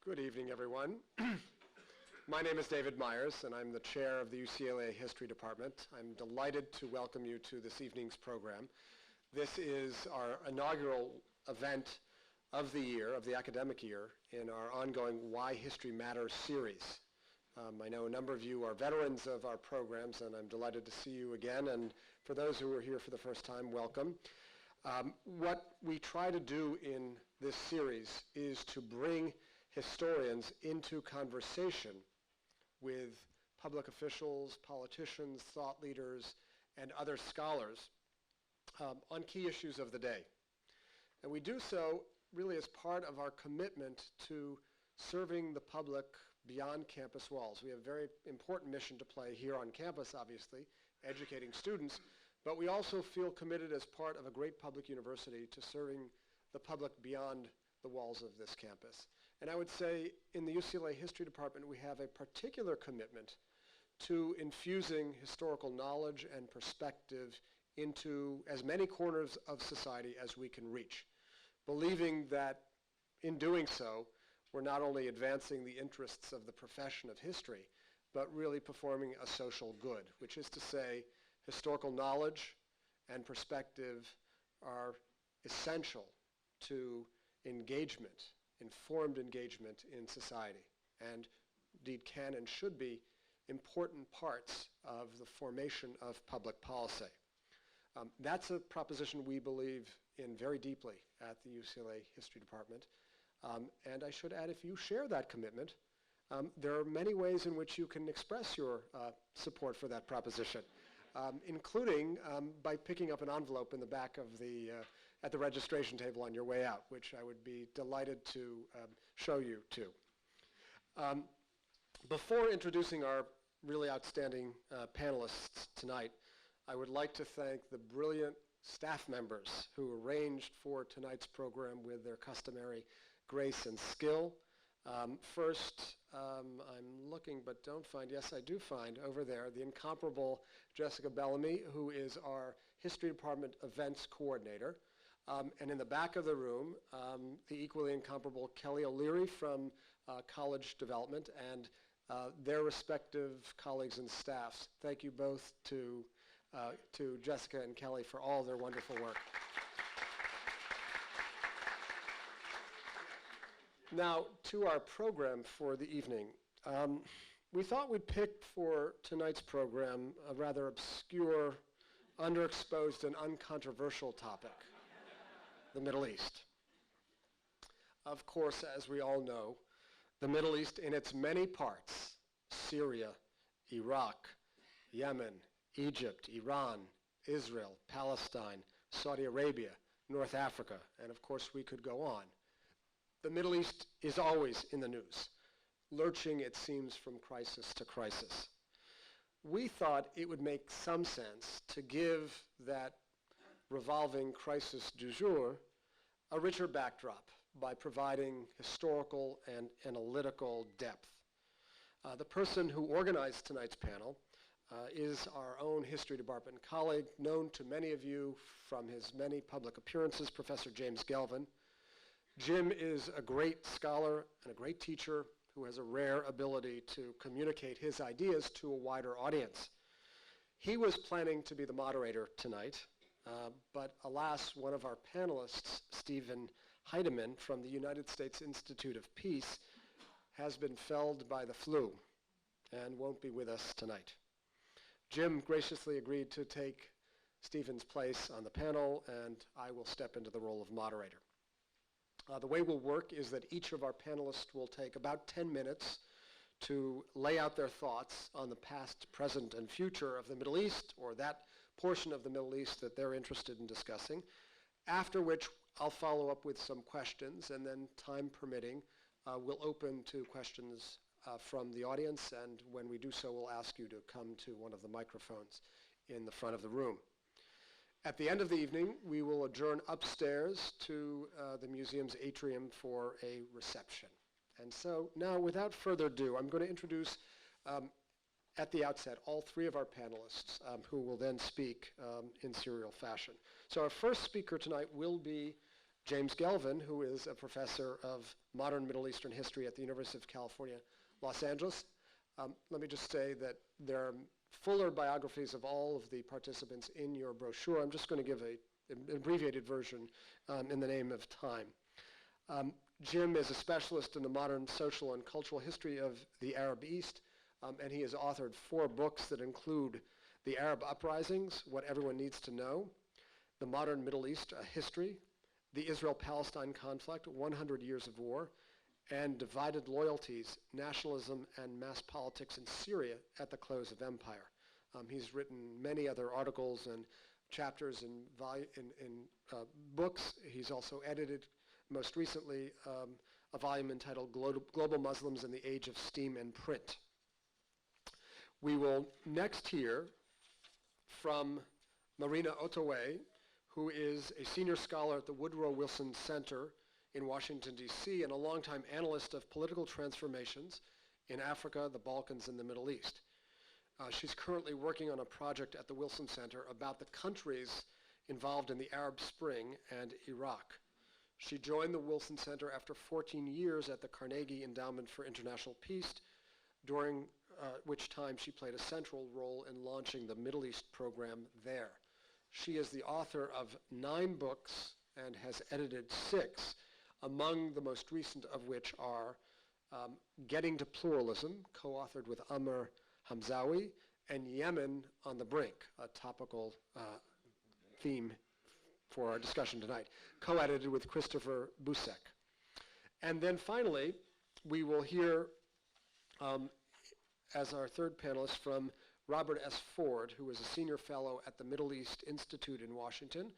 Good evening, everyone. My name is David Myers, and I'm the chair of the UCLA History Department. I'm delighted to welcome you to this evening's program. This is our inaugural event of the year, of the academic year, in our ongoing Why History Matters series. I know a number of you are veterans of our programs, and I'm delighted to see you again. And for those who are here for the first time, welcome. What we try to do in this series is to bring historians into conversation with public officials, politicians, thought leaders, and other scholars on key issues of the day. And we do so really as part of our commitment to serving the public beyond campus walls. We have a very important mission to play here on campus, obviously, educating students, but we also feel committed as part of a great public university to serving the public beyond the walls of this campus. And I would say in the UCLA History Department, we have a particular commitment to infusing historical knowledge and perspective into as many corners of society as we can reach, believing that in doing so, we're not only advancing the interests of the profession of history, but really performing a social good, which is to say, historical knowledge and perspective are essential to engagement, informed engagement in society, and indeed can and should be important parts of the formation of public policy. That's a proposition we believe in very deeply at the UCLA History Department. And I should add, if you share that commitment, there are many ways in which you can express your support for that proposition, including by picking up an envelope in the back of at the registration table on your way out, which I would be delighted to show you to. Before introducing our really outstanding panelists tonight, I would like to thank the brilliant staff members who arranged for tonight's program with their customary grace and skill. First, I'm looking but don't find, yes I do find over there, the incomparable Jessica Bellamy, who is our History Department Events Coordinator. And in the back of the room, the equally incomparable Kelly O'Leary from College Development and their respective colleagues and staffs. Thank you both to Jessica and Kelly for all their wonderful work. Now, to our program for the evening. We thought we'd pick for tonight's program a rather obscure, underexposed, and uncontroversial topic, the Middle East. Of course, as we all know, the Middle East in its many parts, Syria, Iraq, Yemen, Egypt, Iran, Israel, Palestine, Saudi Arabia, North Africa, and of course we could go on. The Middle East is always in the news, lurching, it seems, from crisis to crisis. We thought it would make some sense to give that revolving crisis du jour a richer backdrop by providing historical and analytical depth. The person who organized tonight's panel is our own History Department colleague, known to many of you from his many public appearances, Professor James Gelvin. Jim is a great scholar and a great teacher who has a rare ability to communicate his ideas to a wider audience. He was planning to be the moderator tonight, but alas, one of our panelists, Stephen Heidemann from the United States Institute of Peace, has been felled by the flu and won't be with us tonight. Jim graciously agreed to take Stephen's place on the panel, and I will step into the role of moderator. The way we'll work is that each of our panelists will take about 10 minutes to lay out their thoughts on the past, present, and future of the Middle East, or that portion of the Middle East that they're interested in discussing, after which I'll follow up with some questions, and then time permitting, we'll open to questions from the audience, and when we do so, we'll ask you to come to one of the microphones in the front of the room. At the end of the evening, we will adjourn upstairs to the museum's atrium for a reception. And so now, without further ado, I'm going to introduce at the outset all three of our panelists who will then speak in serial fashion. So our first speaker tonight will be James Gelvin, who is a professor of modern Middle Eastern history at the University of California, Los Angeles. Let me just say that there are fuller biographies of all of the participants in your brochure. I'm just going to give an abbreviated version in the name of time. Jim is a specialist in the modern social and cultural history of the Arab East, and he has authored 4 books that include The Arab Uprisings, What Everyone Needs to Know, The Modern Middle East, A History, The Israel-Palestine Conflict, 100 Years of War, and Divided Loyalties, Nationalism and Mass Politics in Syria at the Close of Empire. He's written many other articles and chapters in books. He's also edited, most recently, a volume entitled Global Muslims in the Age of Steam and Print. We will next hear from Marina Ottaway, who is a senior scholar at the Woodrow Wilson Center in Washington, D.C., and a longtime analyst of political transformations in Africa, the Balkans, and the Middle East. She's currently working on a project at the Wilson Center about the countries involved in the Arab Spring and Iraq. She joined the Wilson Center after 14 years at the Carnegie Endowment for International Peace, during which time she played a central role in launching the Middle East program there. She is the author of 9 books and has edited 6, among the most recent of which are Getting to Pluralism, co-authored with Amr Hamzawi, and Yemen on the Brink, a topical theme for our discussion tonight, co-edited with Christopher Busek. And then finally, we will hear, as our third panelist, from Robert S. Ford, who is a senior fellow at the Middle East Institute in Washington,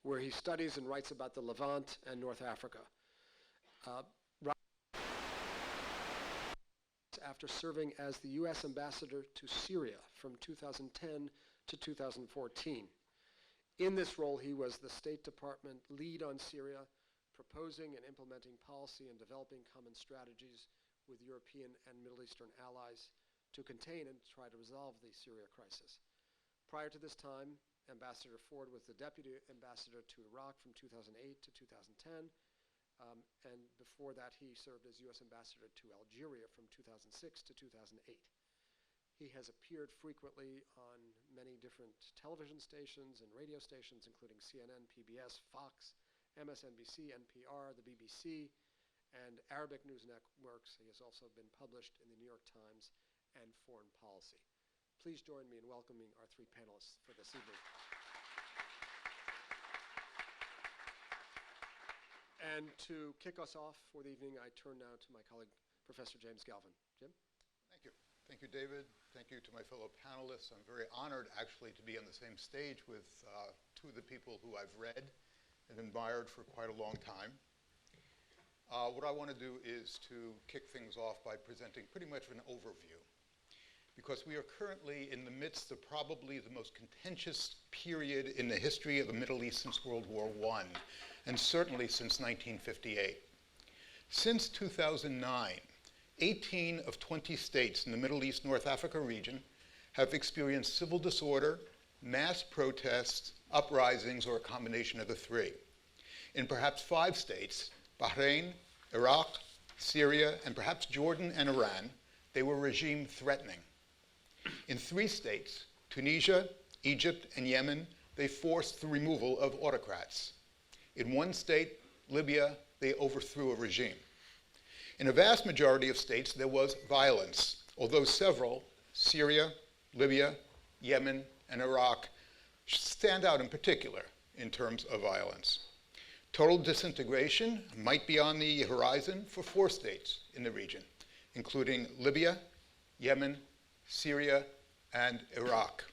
where he studies and writes about the Levant and North Africa. After serving as the U.S. ambassador to Syria from 2010 to 2014. In this role, he was the State Department lead on Syria, proposing and implementing policy and developing common strategies with European and Middle Eastern allies to contain and try to resolve the Syria crisis. Prior to this time, Ambassador Ford was the deputy ambassador to Iraq from 2008 to 2010, and before that he served as U.S. ambassador to Algeria from 2006 to 2008. He has appeared frequently on many different television stations and radio stations, including CNN, PBS, Fox, MSNBC, NPR, the BBC, and Arabic news networks. He has also been published in the New York Times and Foreign Policy. Please join me in welcoming our 3 panelists for this evening. And to kick us off for the evening, I turn now to my colleague, Professor James Gelvin. Jim? Thank you. Thank you, David. Thank you to my fellow panelists. I'm very honored, actually, to be on the same stage with 2 of the people who I've read and admired for quite a long time. What I want to do is to kick things off by presenting pretty much an overview, because we are currently in the midst of probably the most contentious period in the history of the Middle East since World War I, and certainly since 1958. Since 2009, 18 of 20 states in the Middle East North Africa region have experienced civil disorder, mass protests, uprisings, or a combination of the 3. In perhaps 5 states, Bahrain, Iraq, Syria, and perhaps Jordan and Iran, they were regime threatening. In 3 states, Tunisia, Egypt, and Yemen, they forced the removal of autocrats. In 1 state, Libya, they overthrew a regime. In a vast majority of states, there was violence, although several, Syria, Libya, Yemen, and Iraq, stand out in particular in terms of violence. Total disintegration might be on the horizon for 4 states in the region, including Libya, Yemen, Syria, and Iraq.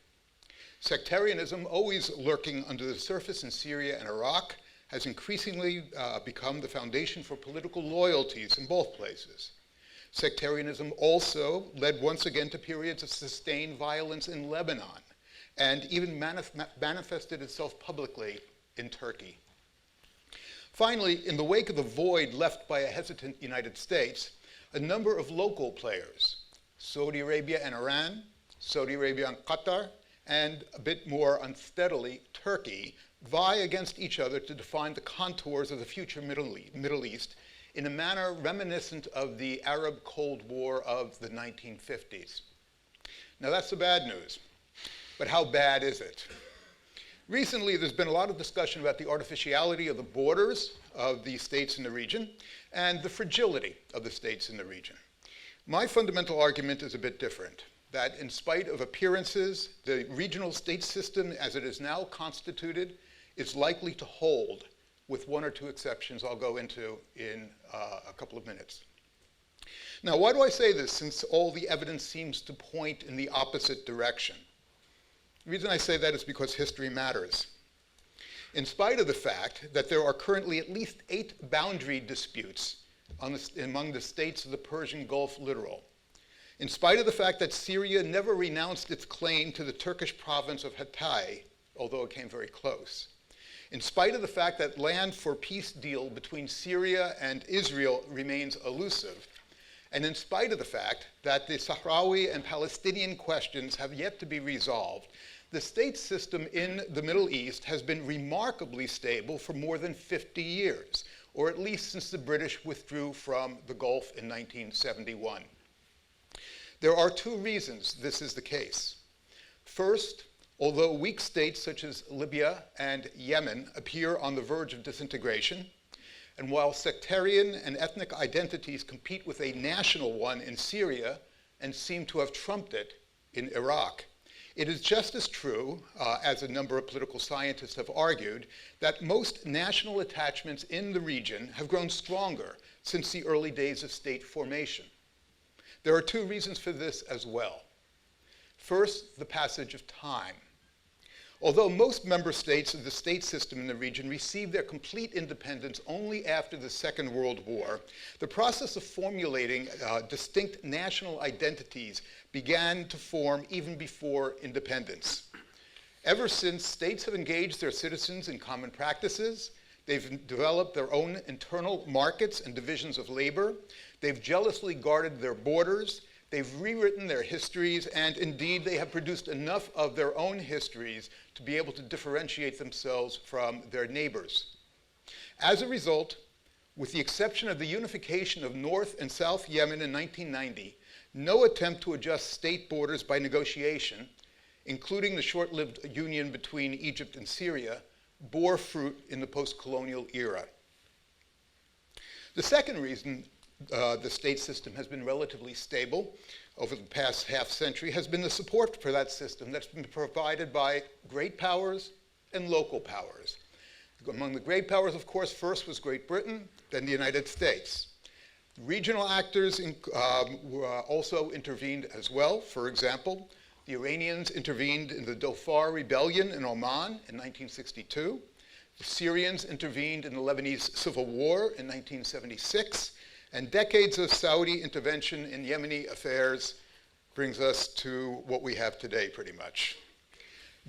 Sectarianism, always lurking under the surface in Syria and Iraq, has increasingly become the foundation for political loyalties in both places. Sectarianism also led once again to periods of sustained violence in Lebanon, and even manifested itself publicly in Turkey. Finally, in the wake of the void left by a hesitant United States, a number of local players, Saudi Arabia and Iran, Saudi Arabia and Qatar, and a bit more unsteadily, Turkey, vie against each other to define the contours of the future Middle East in a manner reminiscent of the Arab Cold War of the 1950s. Now that's the bad news, but how bad is it? Recently, there's been a lot of discussion about the artificiality of the borders of the states in the region and the fragility of the states in the region. My fundamental argument is a bit different, that in spite of appearances, the regional state system as it is now constituted is likely to hold, with one or two exceptions I'll go into in a couple of minutes. Now, why do I say this, since all the evidence seems to point in the opposite direction? The reason I say that is because history matters. In spite of the fact that there are currently at least 8 boundary disputes among the states of the Persian Gulf littoral, in spite of the fact that Syria never renounced its claim to the Turkish province of Hatay, although it came very close, in spite of the fact that land for peace deal between Syria and Israel remains elusive, and in spite of the fact that the Sahrawi and Palestinian questions have yet to be resolved, the state system in the Middle East has been remarkably stable for more than 50 years, or at least since the British withdrew from the Gulf in 1971. There are 2 reasons this is the case. First, although weak states such as Libya and Yemen appear on the verge of disintegration, and while sectarian and ethnic identities compete with a national one in Syria and seem to have trumped it in Iraq, it is just as true, as a number of political scientists have argued, that most national attachments in the region have grown stronger since the early days of state formation. There are 2 reasons for this as well. First, the passage of time. Although most member states of the state system in the region received their complete independence only after the Second World War, the process of formulating distinct national identities began to form even before independence. Ever since, states have engaged their citizens in common practices. They've developed their own internal markets and divisions of labor. They've jealously guarded their borders. They've rewritten their histories, and indeed they have produced enough of their own histories to be able to differentiate themselves from their neighbors. As a result, with the exception of the unification of North and South Yemen in 1990, no attempt to adjust state borders by negotiation, including the short-lived union between Egypt and Syria, bore fruit in the post-colonial era. The second reason the state system has been relatively stable over the past half-century has been the support for that system that's been provided by great powers and local powers. Among the great powers, of course, first was Great Britain, then the United States. Regional actors also intervened as well. For example, the Iranians intervened in the Dhofar Rebellion in Oman in 1962. The Syrians intervened in the Lebanese Civil War in 1976. And decades of Saudi intervention in Yemeni affairs brings us to what we have today, pretty much.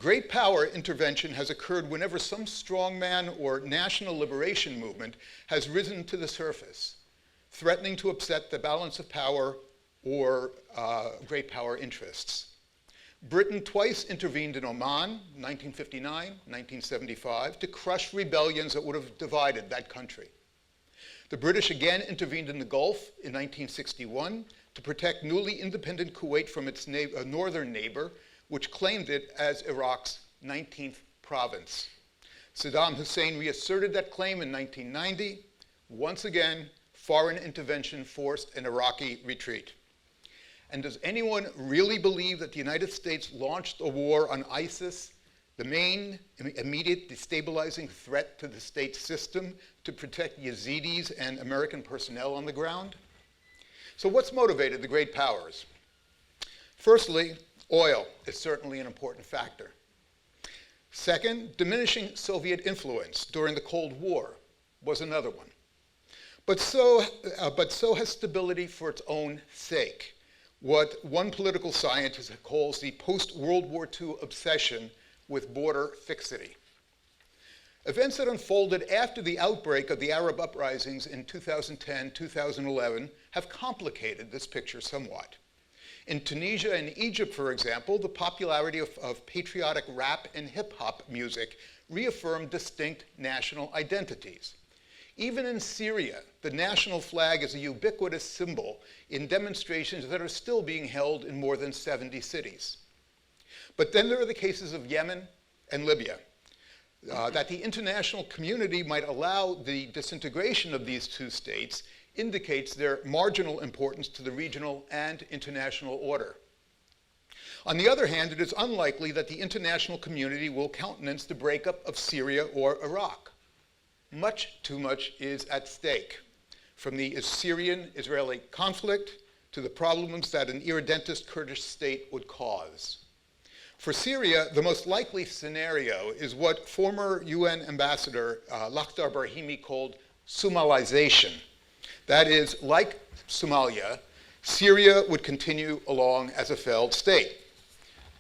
Great power intervention has occurred whenever some strongman or national liberation movement has risen to the surface, threatening to upset the balance of power or great power interests. Britain twice intervened in Oman, 1959, 1975, to crush rebellions that would have divided that country. The British again intervened in the Gulf in 1961 to protect newly independent Kuwait from its northern neighbor, which claimed it as Iraq's 19th province. Saddam Hussein reasserted that claim in 1990. Once again, foreign intervention forced an Iraqi retreat. And does anyone really believe that the United States launched a war on ISIS, the main immediate destabilizing threat to the state system, to protect Yazidis and American personnel on the ground? So what's motivated the great powers? Firstly, oil is certainly an important factor. Second, diminishing Soviet influence during the Cold War was another one. But so has stability for its own sake, what one political scientist calls the post-World War II obsession with border fixity. Events that unfolded after the outbreak of the Arab uprisings in 2010, 2011 have complicated this picture somewhat. In Tunisia and Egypt, for example, the popularity of patriotic rap and hip-hop music reaffirmed distinct national identities. Even in Syria, the national flag is a ubiquitous symbol in demonstrations that are still being held in more than 70 cities. But then there are the cases of Yemen and Libya. That the international community might allow the disintegration of these two states indicates their marginal importance to the regional and international order. On the other hand, it is unlikely that the international community will countenance the breakup of Syria or Iraq. Much too much is at stake, from the Syrian-Israeli conflict to the problems that an irredentist Kurdish state would cause. For Syria, the most likely scenario is what former UN Ambassador Lakhdar Brahimi called Somalization. That is, like Somalia, Syria would continue along as a failed state.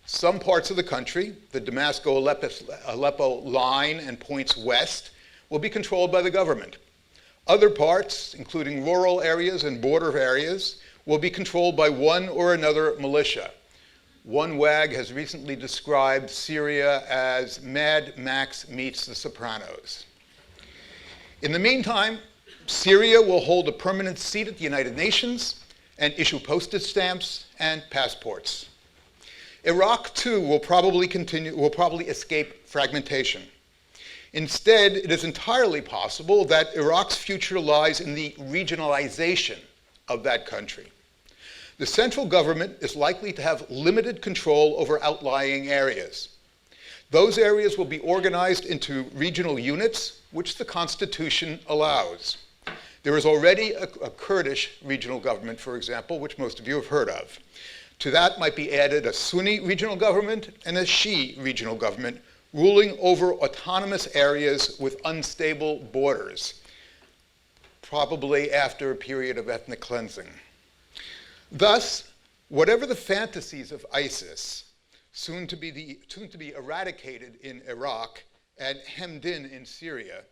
Some parts of the country, the Damascus-Aleppo line and points west, will be controlled by the government. Other parts, including rural areas and border areas, will be controlled by one or another militia. One wag has recently described Syria as Mad Max meets The Sopranos. In the meantime, Syria will hold a permanent seat at the United Nations and issue postage stamps and passports. Iraq, too, will probably escape fragmentation. Instead, it is entirely possible that Iraq's future lies in the regionalization of that country. The central government is likely to have limited control over outlying areas. Those areas will be organized into regional units, which the Constitution allows. There is already a Kurdish regional government, for example, which most of you have heard of. To that might be added a Sunni regional government and a Shia regional government, ruling over autonomous areas with unstable borders, probably after a period of ethnic cleansing. Thus, whatever the fantasies of ISIS, soon to be eradicated in Iraq and hemmed in Syria,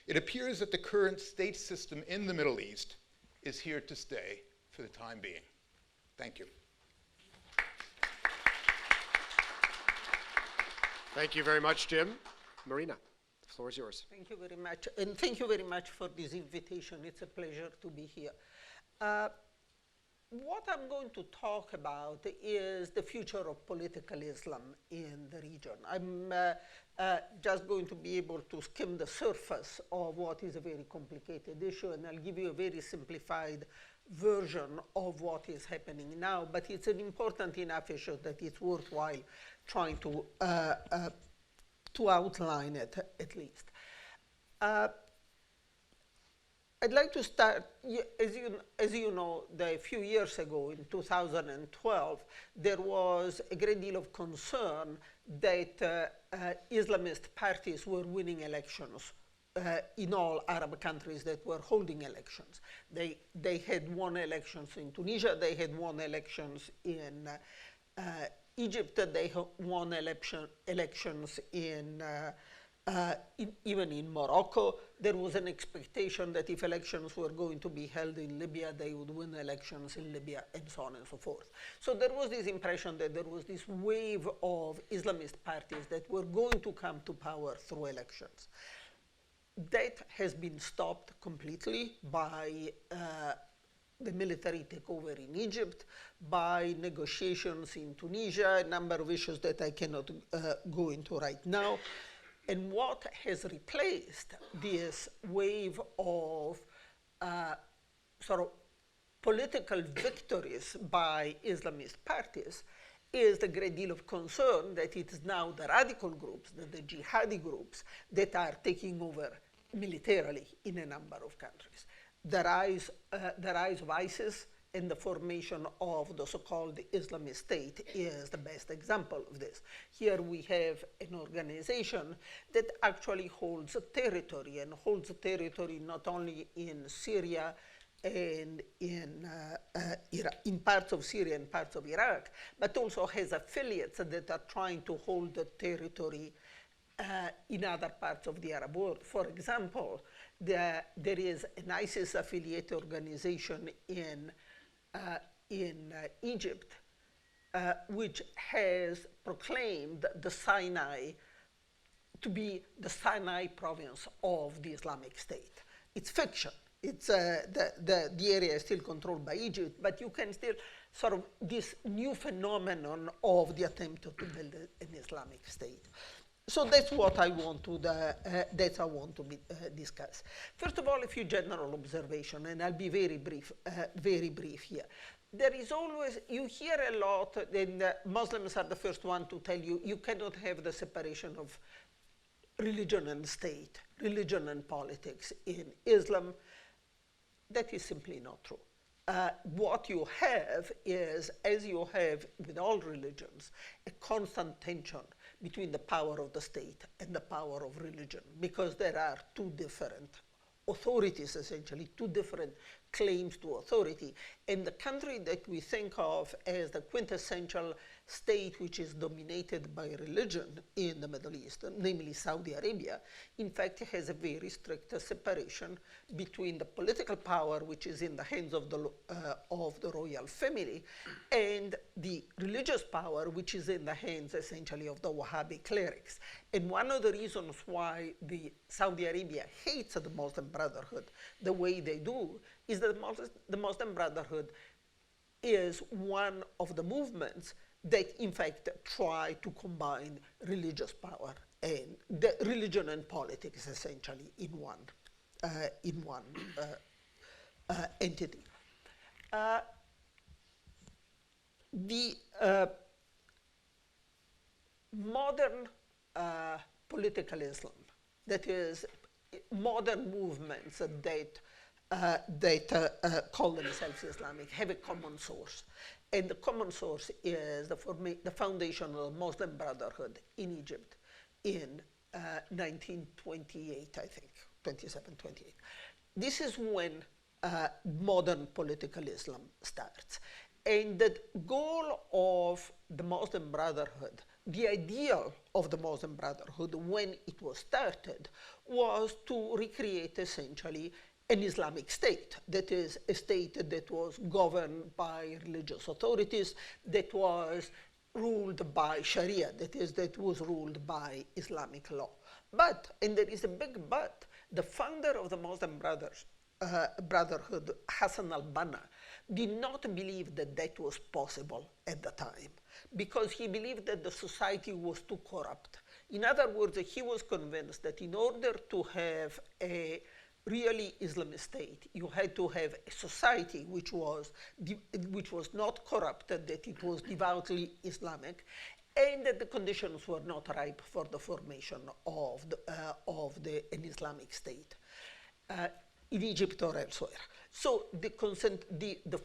it appears that the current state system in the Middle East is here to stay for the time being. Thank you. Thank you very much, Jim. Marina, the floor is yours. Thank you very much. And thank you very much for this invitation. It's a pleasure to be here. What I'm going to talk about is the future of political Islam in the region. I'm just going to be able to skim the surface of what is a very complicated issue, and I'll give you a very simplified version of what is happening now, but it's an important enough issue that it's worthwhile trying to outline it at least. I'd like to start, as you know, a few years ago, in 2012, there was a great deal of concern that Islamist parties were winning elections in all Arab countries that were holding elections. They had won elections in Tunisia, they had won elections in Egypt, they won elections even in Morocco. There was an expectation that if elections were going to be held in Libya, they would win elections in Libya, and so on and so forth. So there was this impression that there was this wave of Islamist parties that were going to come to power through elections. That has been stopped completely by the military takeover in Egypt, by negotiations in Tunisia, a number of issues that I cannot go into right now. And what has replaced this wave of sort of political victories by Islamist parties is the great deal of concern that it is now the radical groups, the jihadi groups, that are taking over militarily in a number of countries. The rise of ISIS and the formation of the so-called Islamic State is the best example of this. Here we have an organization that actually holds a territory, and holds a territory not only in Syria and in parts of Syria and parts of Iraq, but also has affiliates that are trying to hold the territory in other parts of the Arab world. For example, there is an ISIS-affiliated organization in Egypt which has proclaimed the Sinai to be the Sinai province of the Islamic State. It's fiction. It's, the area is still controlled by Egypt, but you can still sort of this new phenomenon of the attempt to build an Islamic State. So that's what I want to discuss. First of all, a few general observations, and I'll be very brief here. There is always, you hear a lot, and Muslims are the first one to tell you, you cannot have the separation of religion and state, religion and politics in Islam. That is simply not true. What you have is, as you have with all religions, a constant tension between the power of the state and the power of religion, because there are two different authorities, essentially, two different claims to authority. And the country that we think of as the quintessential state which is dominated by religion in the Middle East, namely Saudi Arabia, in fact has a very strict separation between the political power which is in the hands of the royal family and the religious power which is in the hands essentially of the Wahhabi clerics. And one of the reasons why the Saudi Arabia hates the Muslim Brotherhood the way they do is that the Muslim Brotherhood is one of the movements that in fact try to combine religious power and the religion and politics essentially in one entity. The modern political Islam, that is, modern movements that call themselves Islamic, have a common source. And the common source is the foundation of the Muslim Brotherhood in Egypt in 1928, I think, 27, 28. This is when modern political Islam starts. And the goal of the Muslim Brotherhood, the ideal of the Muslim Brotherhood when it was started, was to recreate essentially an Islamic state, that is, a state that was governed by religious authorities, that was ruled by Sharia, that is, that was ruled by Islamic law. But, and there is a big but, the founder of the Muslim Brotherhood, Hassan al-Banna, did not believe that that was possible at the time, because he believed that the society was too corrupt. In other words, he was convinced that in order to have a really Islamic state, you had to have a society which was not corrupted, that it was devoutly Islamic, and that the conditions were not ripe for the formation of an Islamic state in Egypt or elsewhere. So the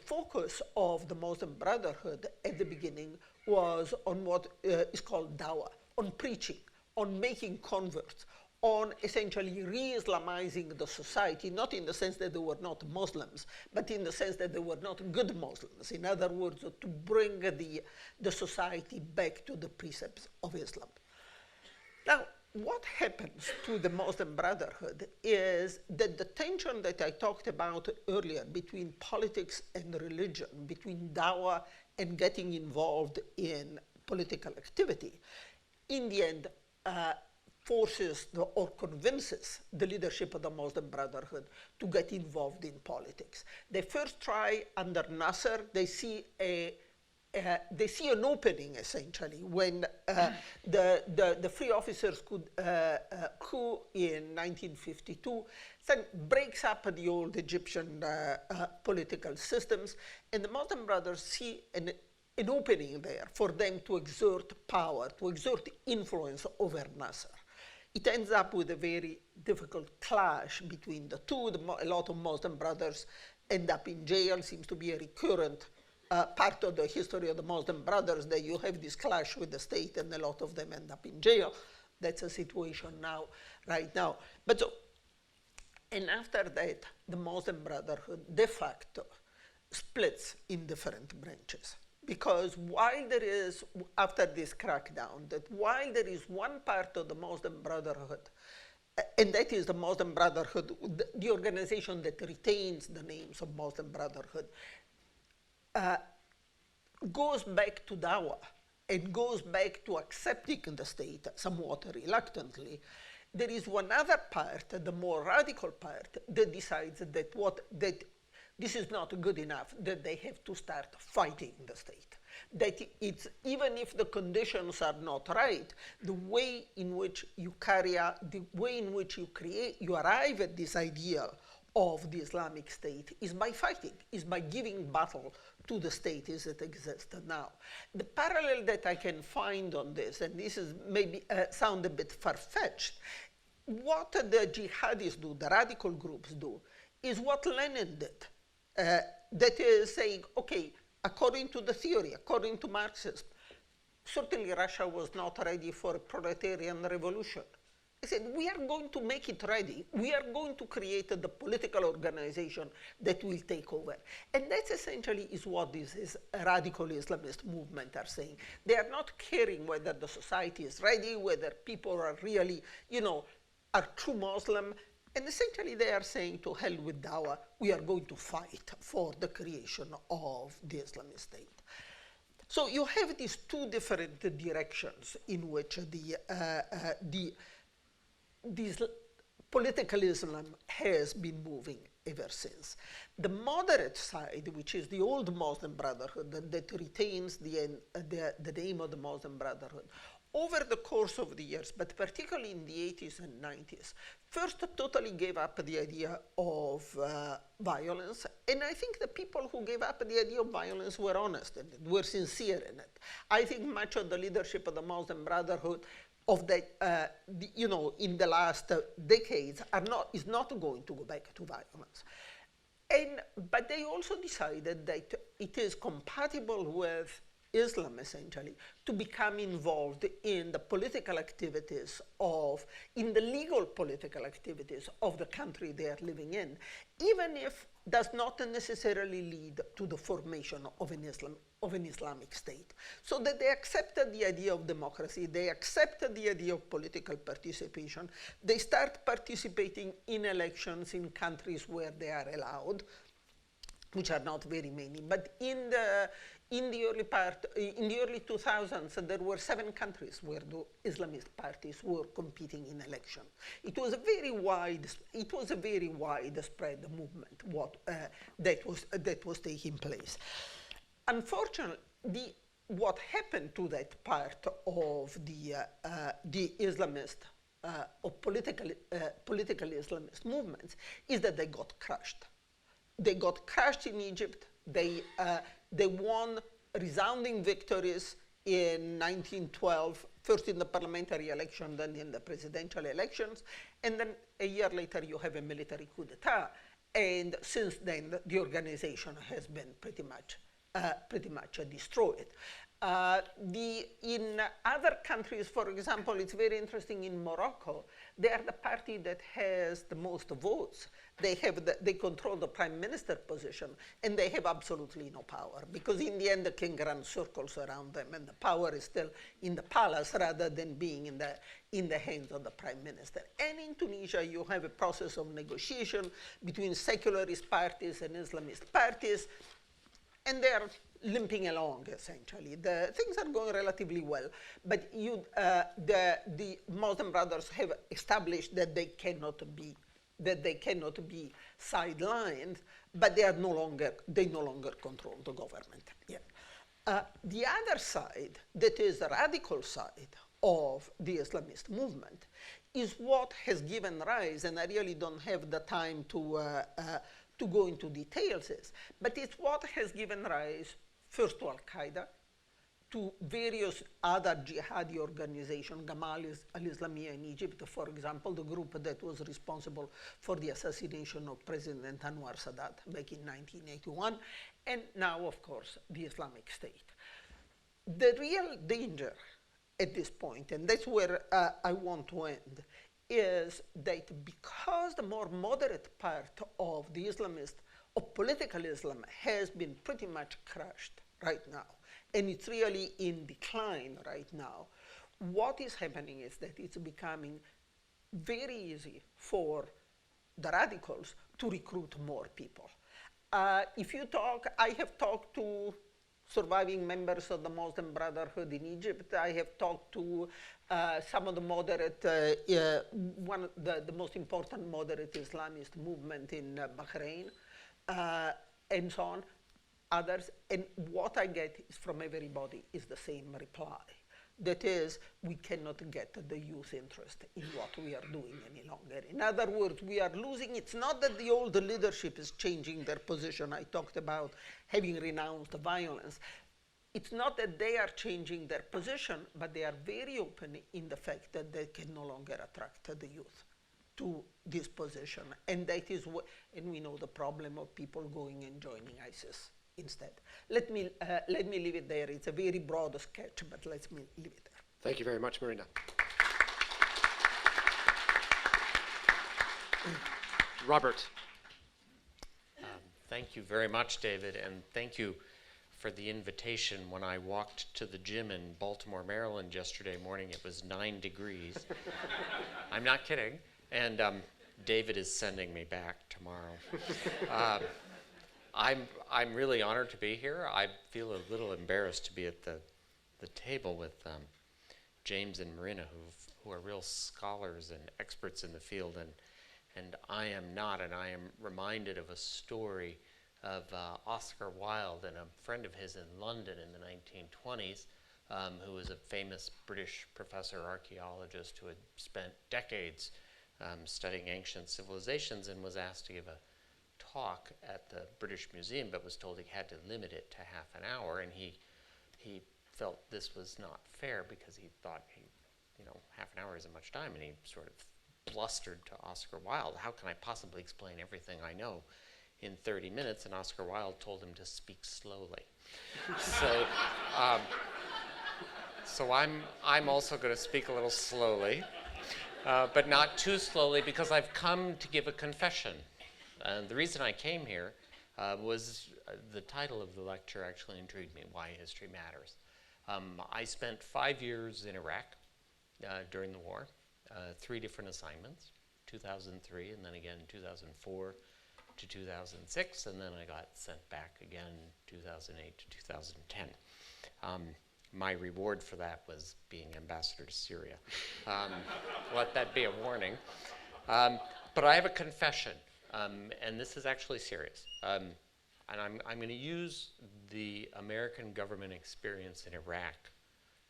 focus of the Muslim Brotherhood at the beginning was on what is called dawah, on preaching, on making converts, on essentially re-Islamizing the society, not in the sense that they were not Muslims, but in the sense that they were not good Muslims. In other words, to bring the society back to the precepts of Islam. Now, what happens to the Muslim Brotherhood is that the tension that I talked about earlier between politics and religion, between dawah and getting involved in political activity, in the end, forces or convinces the leadership of the Muslim Brotherhood to get involved in politics. They first try under Nasser. They see an opening essentially when the Free Officers coup in 1952 then breaks up the old Egyptian political systems, and the Muslim Brothers see an opening there for them to exert power, to exert influence over Nasser. It ends up with a very difficult clash between the two. A lot of Muslim brothers end up in jail. Seems to be a recurrent part of the history of the Muslim brothers, that you have this clash with the state and a lot of them end up in jail. That's a situation now, right now. But so, and after that, the Muslim Brotherhood de facto splits in different branches. Because while there is, after this crackdown, that while there is one part of the Muslim Brotherhood, and that is the Muslim Brotherhood, the organization that retains the names of Muslim Brotherhood, goes back to Dawa and goes back to accepting the state somewhat reluctantly, there is one other part, the more radical part, that decides that this is not good enough, that they have to start fighting the state. That it's, even if the conditions are not right, the way in which you carry out, the way in which you arrive at this ideal of the Islamic State is by fighting, is by giving battle to the state as it exists now. The parallel that I can find on this, and this is maybe sound a bit far-fetched, what the jihadis do, the radical groups do, is what Lenin did. That is saying, okay, according to the theory, according to Marxism, certainly Russia was not ready for a proletarian revolution. He said, we are going to make it ready. We are going to create the political organization that will take over. And that essentially is what this radical Islamist movement are saying. They are not caring whether the society is ready, whether people are really, are true Muslim. And essentially they are saying, to hell with Dawah, we are going to fight for the creation of the Islamic State. So you have these two different directions in which this political Islam has been moving ever since. The moderate side, which is the old Muslim Brotherhood that retains the name of the Muslim Brotherhood, over the course of the years, but particularly in the 80s and 90s, first totally gave up the idea of violence. And I think the people who gave up the idea of violence were honest and were sincere in it. I think much of the leadership of the Muslim Brotherhood in the last decades is not going to go back to violence. But they also decided that it is compatible with Islam, essentially, to become involved in the political activities in the legal political activities of the country they are living in, even if does not necessarily lead to the formation of an Islamic state. So that they accepted the idea of democracy, they accepted the idea of political participation, they start participating in elections in countries where they are allowed, which are not very many, but in the early 2000s, there were 7 countries where the Islamist parties were competing in elections. It was a very widespread movement that was taking place. Unfortunately, what happened to that part of the Islamist of political Islamist movements is that they got crushed. They got crushed in Egypt. They won resounding victories in 1912, first in the parliamentary election, then in the presidential elections, and then a year later you have a military coup d'etat, and since then the organization has been pretty much destroyed. In other countries, for example, it's very interesting in Morocco, they are the party that has the most votes. They control the prime minister position, and they have absolutely no power, because in the end the king runs circles around them, and the power is still in the palace rather than being in the hands of the prime minister. And in Tunisia, you have a process of negotiation between secularist parties and Islamist parties, and they are limping along, essentially. The things are going relatively well, but the Muslim Brothers have established that they cannot be sidelined, but they no longer control the government. Yeah. The other side, that is the radical side of the Islamist movement, is what has given rise, and I really don't have the time to go into details, but it's what has given rise first to Al-Qaeda, to various other jihadi organizations, Gamal al-Islamiyah in Egypt, for example, the group that was responsible for the assassination of President Anwar Sadat back in 1981, and now, of course, the Islamic State. The real danger at this point, and that's where I want to end, is that because the more moderate part of the of political Islam has been pretty much crushed right now, and it's really in decline right now, what is happening is that it's becoming very easy for the radicals to recruit more people. I have talked to surviving members of the Muslim Brotherhood in Egypt. I have talked to some of the moderate, one of the most important moderate Islamist movement in Bahrain, and so on, others. And what I get is from everybody is the same reply. That is, we cannot get the youth interest in what we are doing any longer. In other words, we are losing. It's not that the old leadership is changing their position. I talked about having renounced violence. It's not that they are changing their position, but they are very open in the fact that they can no longer attract the youth to this position. And that is what, and we know the problem of people going and joining ISIS instead. Let me leave it there. It's a very broad sketch, but let me leave it there. Thank you very much, Marina. Robert. Thank you very much, David, and thank you for the invitation. When I walked to the gym in Baltimore, Maryland yesterday morning, it was 9 degrees. I'm not kidding. And David is sending me back tomorrow. I'm really honored to be here. I feel a little embarrassed to be at the table with James and Marina, who are real scholars and experts in the field, and I am not. And I am reminded of a story of Oscar Wilde and a friend of his in London in the 1920s, who was a famous British professor, archaeologist, who had spent decades studying ancient civilizations and was asked to give a talk at the British Museum, but was told he had to limit it to half an hour, and he felt this was not fair because he thought half an hour isn't much time, and he sort of blustered to Oscar Wilde, "How can I possibly explain everything I know in 30 minutes?" And Oscar Wilde told him to speak slowly. So I'm also going to speak a little slowly, but not too slowly, because I've come to give a confession. And the reason I came here was the title of the lecture actually intrigued me, Why History Matters. I spent 5 years in Iraq during the war, 3 different assignments, 2003 and then again 2004 to 2006, and then I got sent back again 2008 to 2010. My reward for that was being ambassador to Syria. Let that be a warning. But I have a confession. And this is actually serious. And I'm going to use the American government experience in Iraq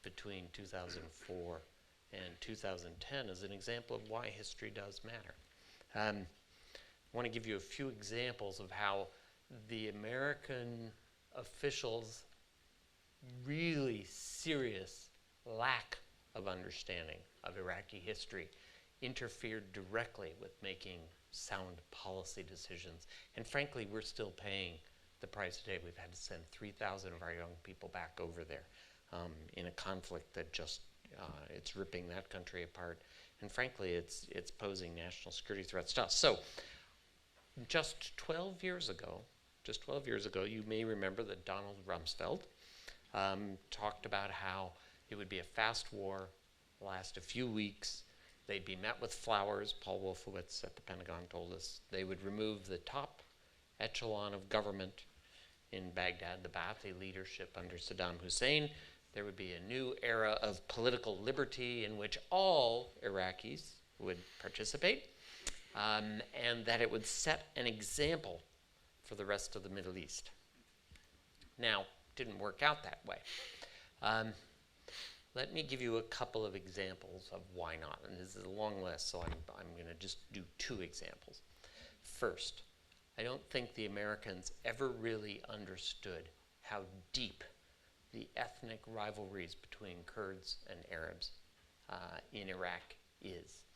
between 2004 and 2010 as an example of why history does matter. I want to give you a few examples of how the American officials' really serious lack of understanding of Iraqi history interfered directly with making sound policy decisions. And frankly, we're still paying the price today. We've had to send 3,000 of our young people back over there in a conflict that just, it's ripping that country apart. And frankly, it's posing national security threats to us. So just 12 years ago, you may remember that Donald Rumsfeld talked about how it would be a fast war, last a few weeks. They'd be met with flowers. Paul Wolfowitz at the Pentagon told us they would remove the top echelon of government in Baghdad, the Ba'athi leadership under Saddam Hussein. There would be a new era of political liberty in which all Iraqis would participate, and that it would set an example for the rest of the Middle East. Now, it didn't work out that way. Let me give you a couple of examples of why not. And this is a long list, so I'm going to just do 2 examples. First, I don't think the Americans ever really understood how deep the ethnic rivalries between Kurds and Arabs in Iraq is.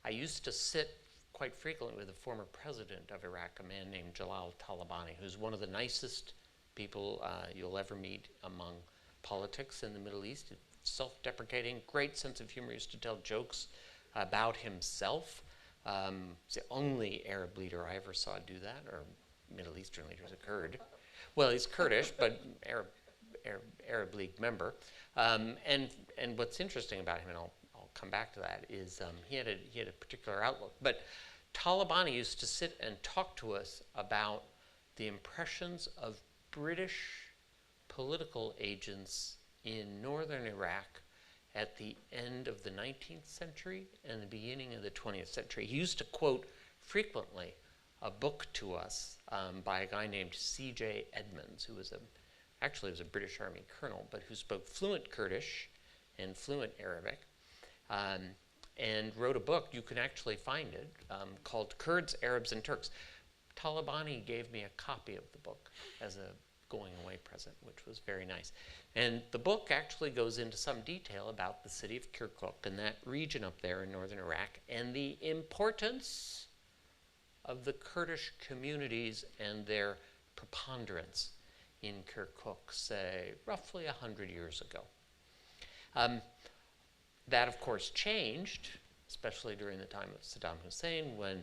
I used to sit quite frequently with the former president of Iraq, a man named Jalal Talabani, who's one of the nicest people you'll ever meet among politics in the Middle East. Self-deprecating, great sense of humor, used to tell jokes about himself. He's the only Arab leader I ever saw do that, or Middle Eastern leader, is a Kurd. Well, he's Kurdish, but Arab League member. And what's interesting about him, and I'll come back to that, is he had a particular outlook. But Talabani used to sit and talk to us about the impressions of British political agents in northern Iraq at the end of the 19th century and the beginning of the 20th century. He used to quote frequently a book to us by a guy named C.J. Edmonds, who was actually was a British Army colonel, but who spoke fluent Kurdish and fluent Arabic, and wrote a book, you can actually find it, called Kurds, Arabs, and Turks. Talabani gave me a copy of the book as a going away present, which was very nice. And the book actually goes into some detail about the city of Kirkuk and that region up there in northern Iraq and the importance of the Kurdish communities and their preponderance in Kirkuk, say, roughly 100 years ago. That, of course, changed, especially during the time of Saddam Hussein, when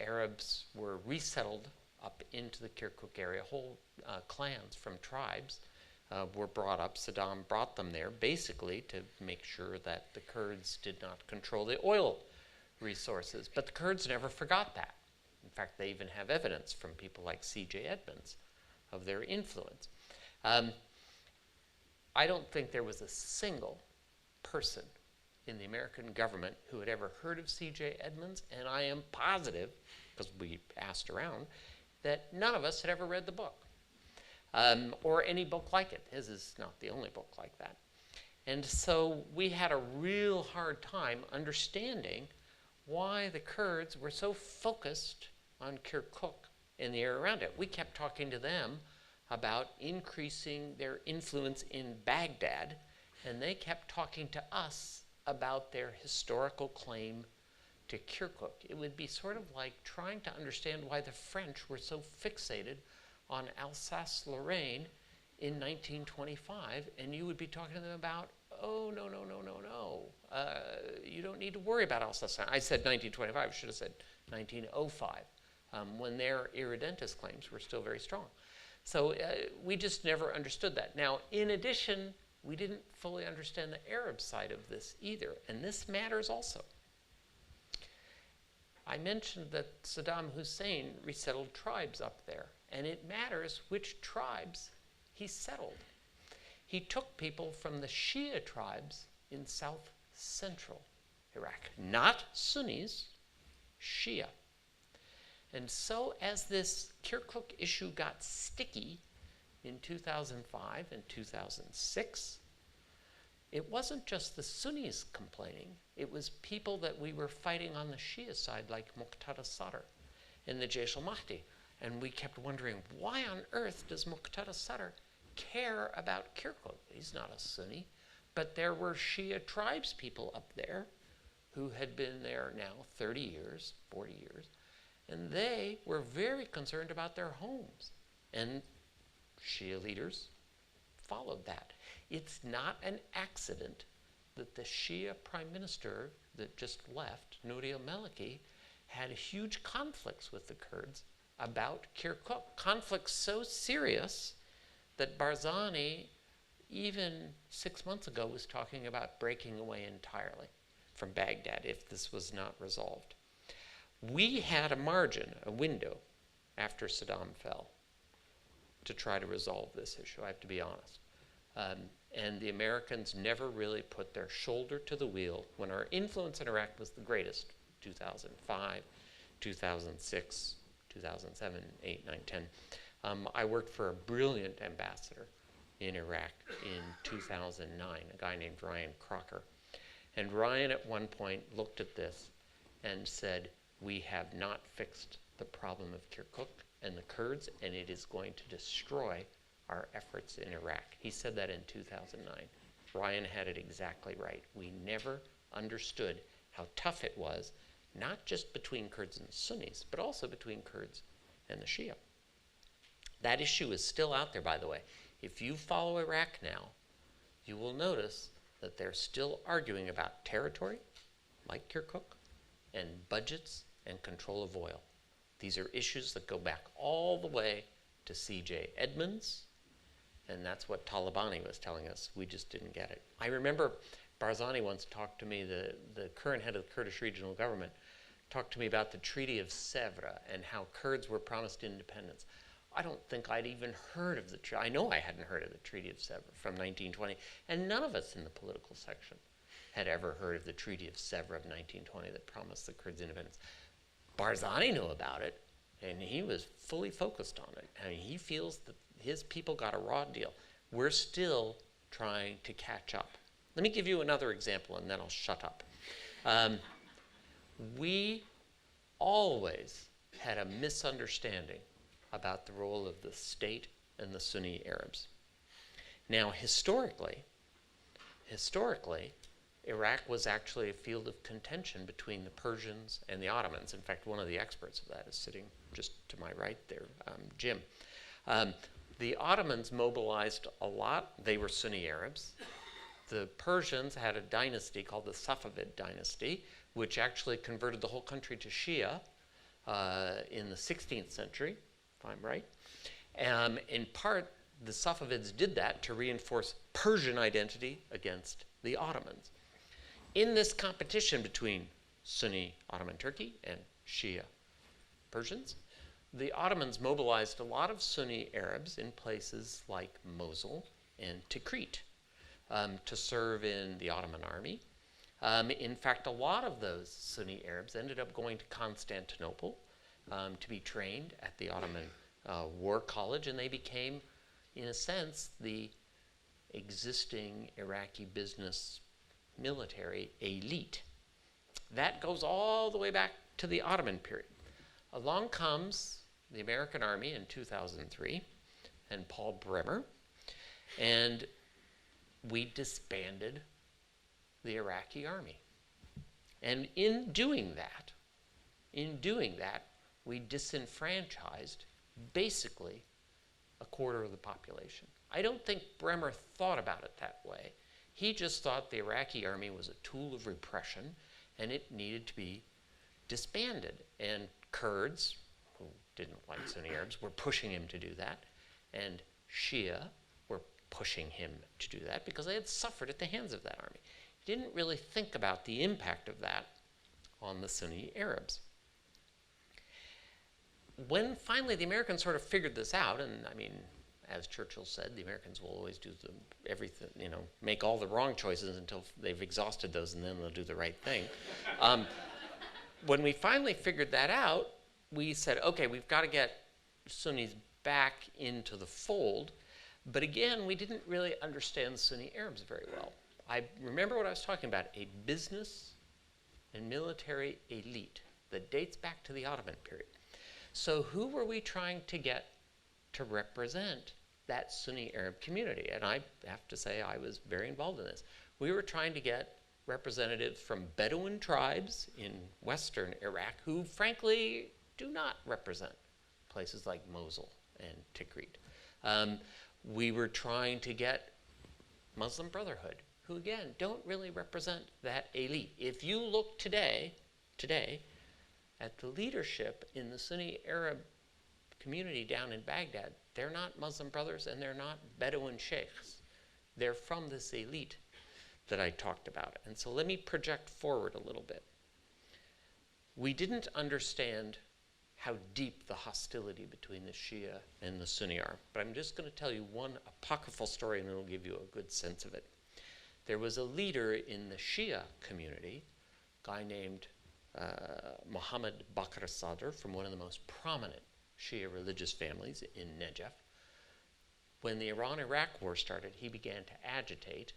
Arabs were resettled up into the Kirkuk area. Whole clans from tribes were brought up. Saddam brought them there basically to make sure that the Kurds did not control the oil resources. But the Kurds never forgot that. In fact, they even have evidence from people like C.J. Edmonds of their influence. I don't think there was a single person in the American government who had ever heard of C.J. Edmonds, and I am positive, because we asked around, that none of us had ever read the book, or any book like it. His is not the only book like that. And so we had a real hard time understanding why the Kurds were so focused on Kirkuk and the area around it. We kept talking to them about increasing their influence in Baghdad, and they kept talking to us about their historical claim to Kirkuk. It would be sort of like trying to understand why the French were so fixated on Alsace-Lorraine in 1925, and you would be talking to them about, oh, no, you don't need to worry about Alsace. I said 1925, I should have said 1905, when their irredentist claims were still very strong. So we just never understood that. Now, in addition, we didn't fully understand the Arab side of this either, and this matters also. I mentioned that Saddam Hussein resettled tribes up there, and it matters which tribes he settled. He took people from the Shia tribes in south central Iraq, not Sunnis, Shia. And so as this Kirkuk issue got sticky in 2005 and 2006, it wasn't just the Sunnis complaining, it was people that we were fighting on the Shia side, like Muqtada Sadr and the Jaish al-Mahdi. And we kept wondering, why on earth does Muqtada Sadr care about Kirkuk? He's not a Sunni. But there were Shia tribes people up there who had been there now 30 years, 40 years, and they were very concerned about their homes. And Shia leaders followed that. It's not an accident that the Shia prime minister that just left, Nouri al-Maliki, had huge conflicts with the Kurds about Kirkuk. Conflicts so serious that Barzani, even 6 months ago, was talking about breaking away entirely from Baghdad if this was not resolved. We had a margin, a window, after Saddam fell to try to resolve this issue, I have to be honest. And the Americans never really put their shoulder to the wheel when our influence in Iraq was the greatest, 2005, 2006, 2007, 8, 9, 10. I worked for a brilliant ambassador in Iraq in 2009, a guy named Ryan Crocker. And Ryan at one point looked at this and said, we have not fixed the problem of Kirkuk and the Kurds, and it is going to destroy our efforts in Iraq. He said that in 2009. Ryan had it exactly right. We never understood how tough it was, not just between Kurds and Sunnis, but also between Kurds and the Shia. That issue is still out there, by the way. If you follow Iraq now, you will notice that they're still arguing about territory, like Kirkuk, and budgets and control of oil. These are issues that go back all the way to C.J. Edmonds, and that's what Talabani was telling us. We just didn't get it. I remember Barzani once talked to me, the current head of the Kurdish regional government, talked to me about the Treaty of Sèvres and how Kurds were promised independence. I don't think I'd even heard of the treaty. I know I hadn't heard of the Treaty of Sèvres from 1920, and none of us in the political section had ever heard of the Treaty of Sèvres of 1920 that promised the Kurds independence. Barzani knew about it, and he was fully focused on it. I mean, he feels that his people got a raw deal. We're still trying to catch up. Let me give you another example, and then I'll shut up. We always had a misunderstanding about the role of the state and the Sunni Arabs. Now, historically, Iraq was actually a field of contention between the Persians and the Ottomans. In fact, one of the experts of that is sitting just to my right there, Jim. The Ottomans mobilized a lot. They were Sunni Arabs. The Persians had a dynasty called the Safavid dynasty, which actually converted the whole country to Shia in the 16th century, if I'm right. In part, the Safavids did that to reinforce Persian identity against the Ottomans. In this competition between Sunni Ottoman Turkey and Shia Persians, the Ottomans mobilized a lot of Sunni Arabs in places like Mosul and Tikrit to serve in the Ottoman army. In fact, a lot of those Sunni Arabs ended up going to Constantinople to be trained at the Ottoman War College, and they became, in a sense, the existing Iraqi business military elite. That goes all the way back to the Ottoman period. Along comes the American Army in 2003 and Paul Bremer, and we disbanded the Iraqi army. And in doing that, we disenfranchised basically a quarter of the population. I don't think Bremer thought about it that way. He just thought the Iraqi army was a tool of repression and it needed to be disbanded. And Kurds, who didn't like Sunni Arabs, were pushing him to do that. And Shia were pushing him to do that because they had suffered at the hands of that army. He didn't really think about the impact of that on the Sunni Arabs. When finally the Americans sort of figured this out, and I mean, as Churchill said, the Americans will always do everything, make all the wrong choices until they've exhausted those, and then they'll do the right thing. When we finally figured that out, we said, okay, we've got to get Sunnis back into the fold. But again, we didn't really understand Sunni Arabs very well. I remember what I was talking about, a business and military elite that dates back to the Ottoman period. So who were we trying to get to represent that Sunni Arab community? And I have to say I was very involved in this. We were trying to get representatives from Bedouin tribes in western Iraq who frankly do not represent places like Mosul and Tikrit. We were trying to get Muslim Brotherhood, who again don't really represent that elite. If you look today at the leadership in the Sunni Arab community down in Baghdad, they're not Muslim brothers and they're not Bedouin sheikhs. They're from this elite that I talked about. And so let me project forward a little bit. We didn't understand how deep the hostility between the Shia and the Sunni are. But I'm just going to tell you one apocryphal story and it'll give you a good sense of it. There was a leader in the Shia community, a guy named Muhammad Bakr Sadr from one of the most prominent Shia religious families in Najaf. When the Iran-Iraq war started, he began to agitate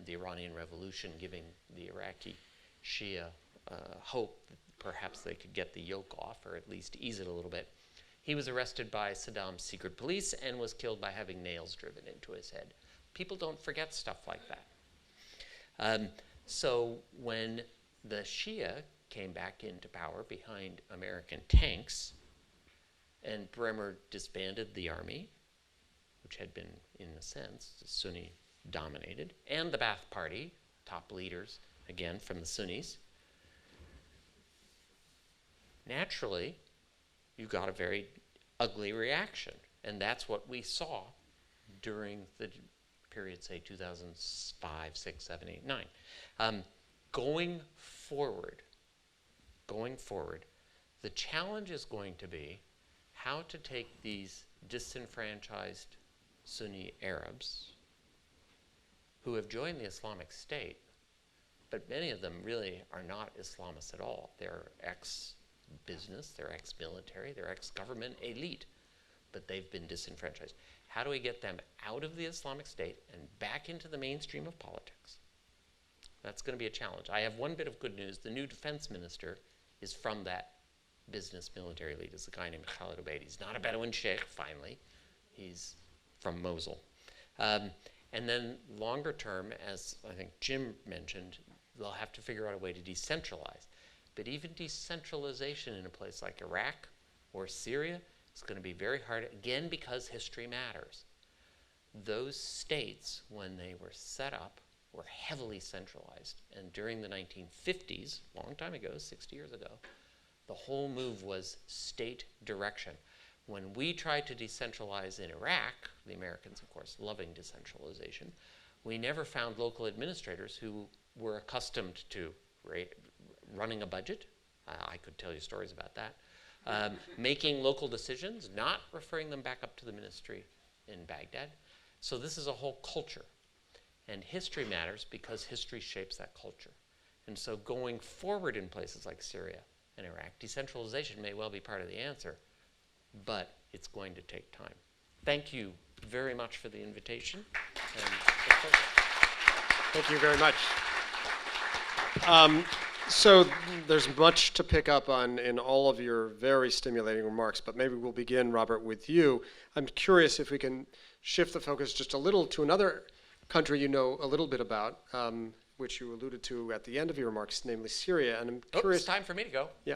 the Iranian Revolution, giving the Iraqi Shia hope that perhaps they could get the yoke off or at least ease it a little bit. He was arrested by Saddam's secret police and was killed by having nails driven into his head. People don't forget stuff like that. So when the Shia came back into power behind American tanks and Bremer disbanded the army, which had been, in a sense, Sunni dominated, and the Ba'ath Party, top leaders, again, from the Sunnis, naturally, you got a very ugly reaction. And that's what we saw during the period, say, 2005, 6, 7, 8, 9. Going forward, the challenge is going to be how to take these disenfranchised Sunni Arabs who have joined the Islamic State, but many of them really are not Islamists at all. They're ex-business, they're ex-military, they're ex-government elite, but they've been disenfranchised. How do we get them out of the Islamic State and back into the mainstream of politics? That's going to be a challenge. I have one bit of good news. The new defense minister is from that business military elite. It's a guy named Khalid Obeid. He's not a Bedouin sheikh, finally. He's from Mosul. And then longer term, as I think Jim mentioned, they'll have to figure out a way to decentralize. But even decentralization in a place like Iraq or Syria is going to be very hard, again, because history matters. Those states, when they were set up, were heavily centralized. And during the 1950s, a long time ago, 60 years ago, the whole move was state direction. When we tried to decentralize in Iraq, the Americans, of course, loving decentralization, we never found local administrators who were accustomed to running a budget. I could tell you stories about that. Making local decisions, not referring them back up to the ministry in Baghdad. So this is a whole culture. And history matters because history shapes that culture. And so going forward in places like Syria and Iraq, decentralization may well be part of the answer, but it's going to take time. Thank you very much for the invitation. Thank you very much. So there's much to pick up on in all of your very stimulating remarks, but maybe we'll begin, Robert, with you. I'm curious if we can shift the focus just a little to another country you know a little bit about, which you alluded to at the end of your remarks, namely Syria. And I'm curious. It's time for me to go. Yeah.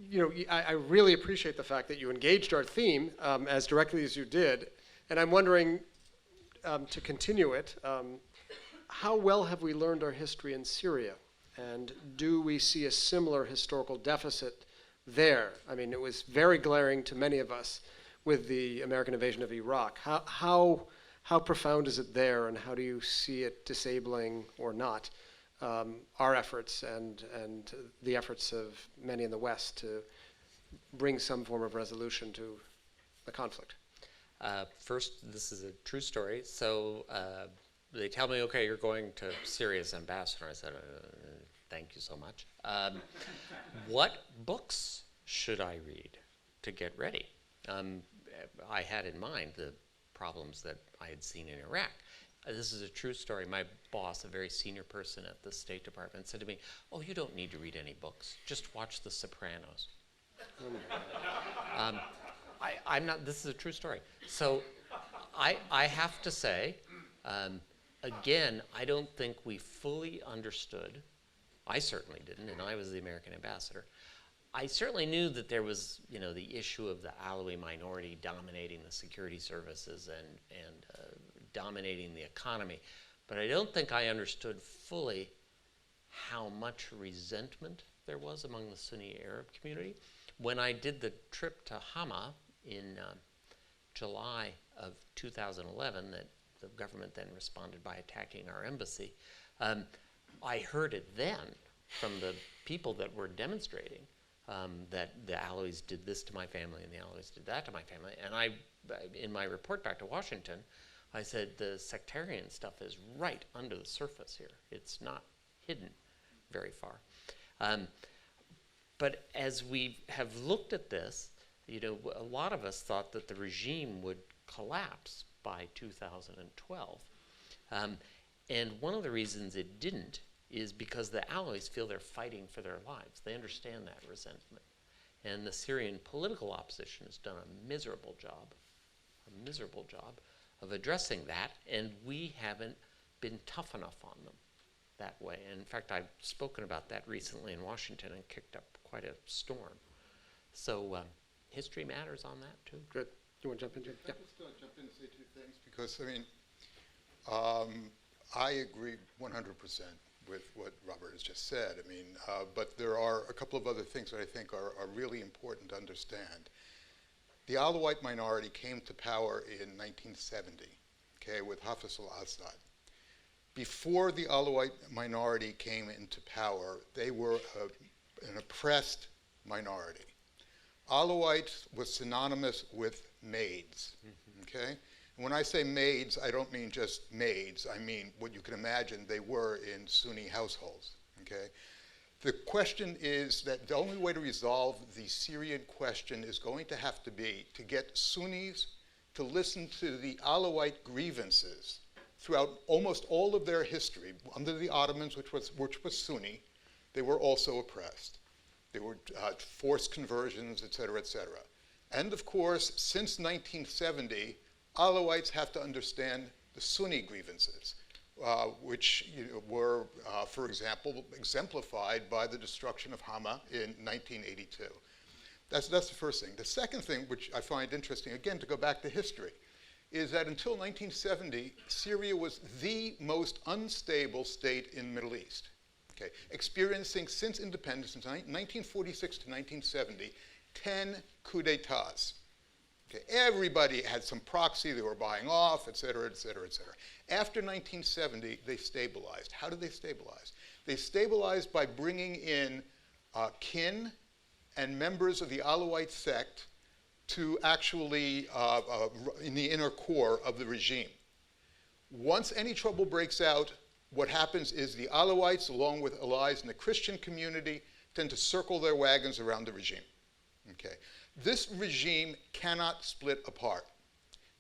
You know, I really appreciate the fact that you engaged our theme as directly as you did. And I'm wondering, to continue it, how well have we learned our history in Syria? And do we see a similar historical deficit there? I mean, it was very glaring to many of us with the American invasion of Iraq. How profound is it there, and how do you see it disabling or not our efforts and the efforts of many in the West to bring some form of resolution to the conflict? First, this is a true story. So they tell me, okay, you're going to Syria as ambassador. I said, thank you so much. What books should I read to get ready? I had in mind the problems that I had seen in Iraq. This is a true story. My boss, a very senior person at the State Department, said to me, oh, you don't need to read any books. Just watch The Sopranos. I'm not, this is a true story. So I have to say, again, I don't think we fully understood. I certainly didn't, and I was the American ambassador. I certainly knew that there was, you know, the issue of the Alawi minority dominating the security services and dominating the economy, but I don't think I understood fully how much resentment there was among the Sunni Arab community. When I did the trip to Hama in July of 2011, that the government then responded by attacking our embassy, I heard it then from the people that were demonstrating that the Alawis did this to my family and the Alawis did that to my family. And I, in my report back to Washington, I said the sectarian stuff is right under the surface here. It's not hidden very far. But as we have looked at this, you know, a lot of us thought that the regime would collapse by 2012. And one of the reasons it didn't is because the Alawis feel they're fighting for their lives. They understand that resentment. And the Syrian political opposition has done a miserable job of addressing that, and we haven't been tough enough on them that way. And in fact, I've spoken about that recently in Washington and kicked up quite a storm. So history matters on that too. Good. You want to jump in, Jim? Can I just jump in and say two things? Because, I mean, I agree 100% with what Robert has just said. I mean, but there are a couple of other things that I think are really important to understand. The Alawite minority came to power in 1970, okay, with Hafiz al-Assad. Before the Alawite minority came into power, they were an oppressed minority. Alawite was synonymous with maids, okay? And when I say maids, I don't mean just maids. I mean what you can imagine they were in Sunni households, okay? The question is that the only way to resolve the Syrian question is going to have to be to get Sunnis to listen to the Alawite grievances throughout almost all of their history. Under the Ottomans, which was Sunni, they were also oppressed. There were forced conversions, et cetera, et cetera. And of course, since 1970, Alawites have to understand the Sunni grievances, which were, for example, exemplified by the destruction of Hama in 1982. That's the first thing. The second thing, which I find interesting, again, to go back to history, is that until 1970, Syria was the most unstable state in the Middle East. Okay, experiencing since independence, since 1946 to 1970, 10 coups d'etats. Okay, everybody had some proxy, they were buying off, et cetera, et cetera, et cetera. After 1970, they stabilized. How did they stabilize? They stabilized by bringing in kin and members of the Alawite sect to actually in the inner core of the regime. Once any trouble breaks out, what happens is the Alawites, along with allies in the Christian community, tend to circle their wagons around the regime. Okay. This regime cannot split apart.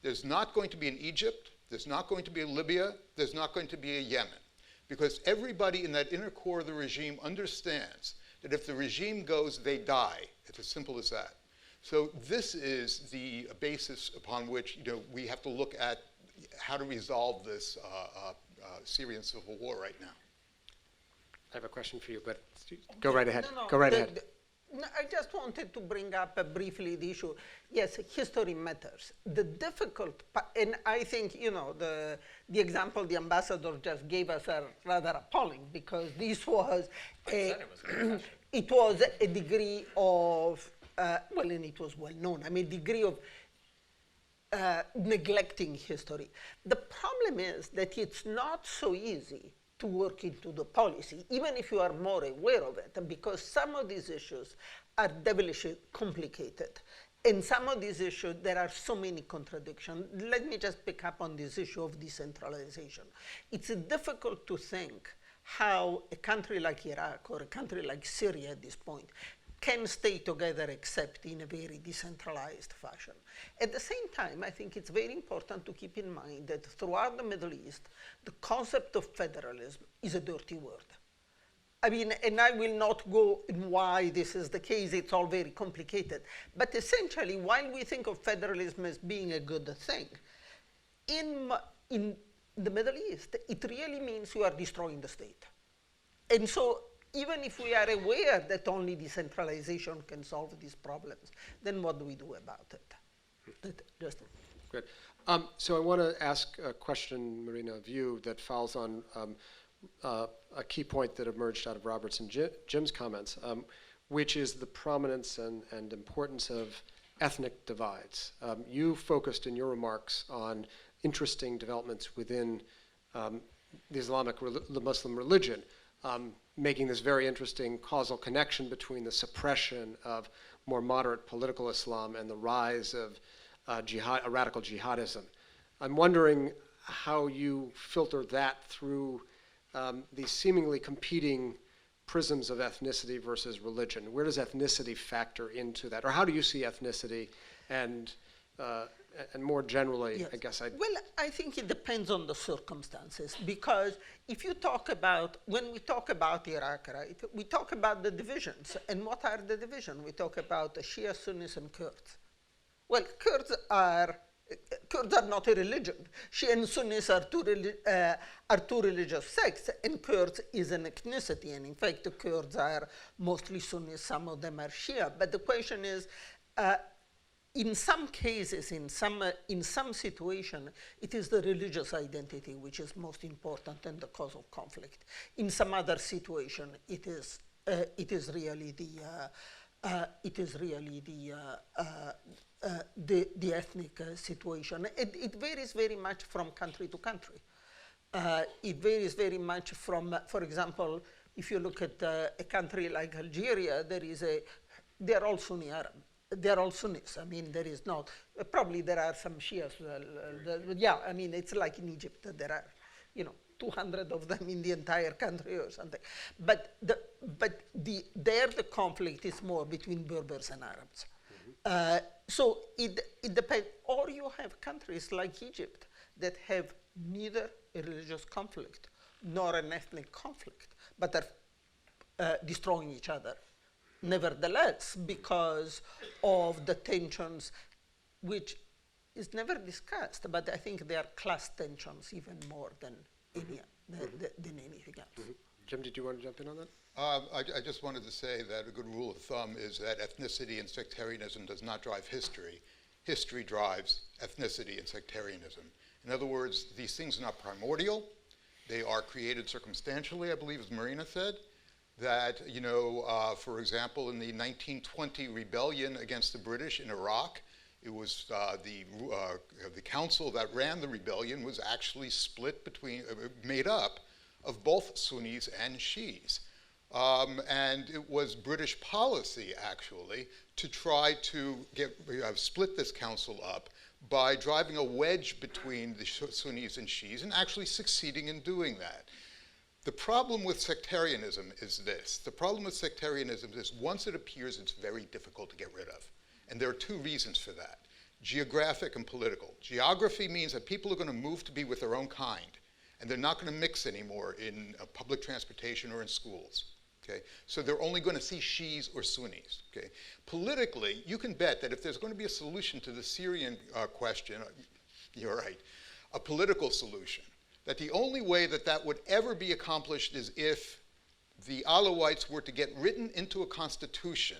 There's not going to be an Egypt, there's not going to be a Libya, there's not going to be a Yemen. Because everybody in that inner core of the regime understands that if the regime goes, they die. It's as simple as that. So this is the basis upon which we have to look at how to resolve this Syrian civil war right now. I have a question for you, but go right ahead. No, go right ahead. I just wanted to bring up briefly the issue. Yes, history matters. The difficult, and I think, the example the ambassador just gave us are rather appalling, because this was it was a degree of, well, and it was well known, degree of neglecting history. The problem is that it's not so easy to work into the policy, even if you are more aware of it, because some of these issues are devilishly complicated. In some of these issues, there are so many contradictions. Let me just pick up on this issue of decentralization. It's difficult to think how a country like Iraq or a country like Syria at this point can stay together except in a very decentralized fashion. At the same time, I think it's very important to keep in mind that throughout the Middle East, the concept of federalism is a dirty word. And I will not go in why this is the case, it's all very complicated. But essentially, while we think of federalism as being a good thing, in the Middle East, it really means you are destroying the state. And so, even if we are aware that only decentralization can solve these problems, then what do we do about it? Good. So I want to ask a question, Marina, of you that follows on a key point that emerged out of Robert's and Jim's comments, which is the prominence and importance of ethnic divides. You focused in your remarks on interesting developments within the Muslim religion, making this very interesting causal connection between the suppression of more moderate political Islam and the rise of radical jihadism. I'm wondering how you filter that through these seemingly competing prisms of ethnicity versus religion. Where does ethnicity factor into that? Or how do you see ethnicity and more generally, yes. I guess Well, I think it depends on the circumstances, because if you talk about, when we talk about Iraq, right, we talk about the divisions. And what are the divisions? We talk about the Shia, Sunnis, and Kurds. Well, Kurds are not a religion. Shia and Sunnis are two religious sects, and Kurds is an ethnicity. And in fact, the Kurds are mostly Sunnis, some of them are Shia. But the question is, in some cases, in some situation, it is the religious identity which is most important and the cause of conflict. In some other situation, it is really the ethnic situation. It varies very much from country to country. It varies very much from, for example, if you look at a country like Algeria, they are all Sunni Arab. they are all Sunnis. I mean, there is not, probably there are some Shias. Yeah, I mean, it's like in Egypt that there are, 200 of them in the entire country or something. But there the conflict is more between Berbers and Arabs. So it depends. Or you have countries like Egypt that have neither a religious conflict nor an ethnic conflict, but are destroying each other. Nevertheless, because of the tensions, which is never discussed, but I think they are class tensions even more than anything else. Jim, did you want to jump in on that? I just wanted to say that a good rule of thumb is that ethnicity and sectarianism does not drive history. History drives ethnicity and sectarianism. In other words, these things are not primordial. They are created circumstantially, I believe, as Marina said. That, for example, in the 1920 rebellion against the British in Iraq, it was the council that ran the rebellion was actually split between, made up of both Sunnis and Shiis. And it was British policy, actually, to try to split this council up by driving a wedge between the Sunnis and Shiis and actually succeeding in doing that. The problem with sectarianism is this. The problem with sectarianism is once it appears, it's very difficult to get rid of. And there are two reasons for that, geographic and political. Geography means that people are going to move to be with their own kind, and they're not going to mix anymore in public transportation or in schools. Okay? So they're only going to see Shiis or Sunnis. Okay? Politically, you can bet that if there's going to be a solution to the Syrian question, you're right, a political solution, that the only way that that would ever be accomplished is if the Alawites were to get written into a constitution,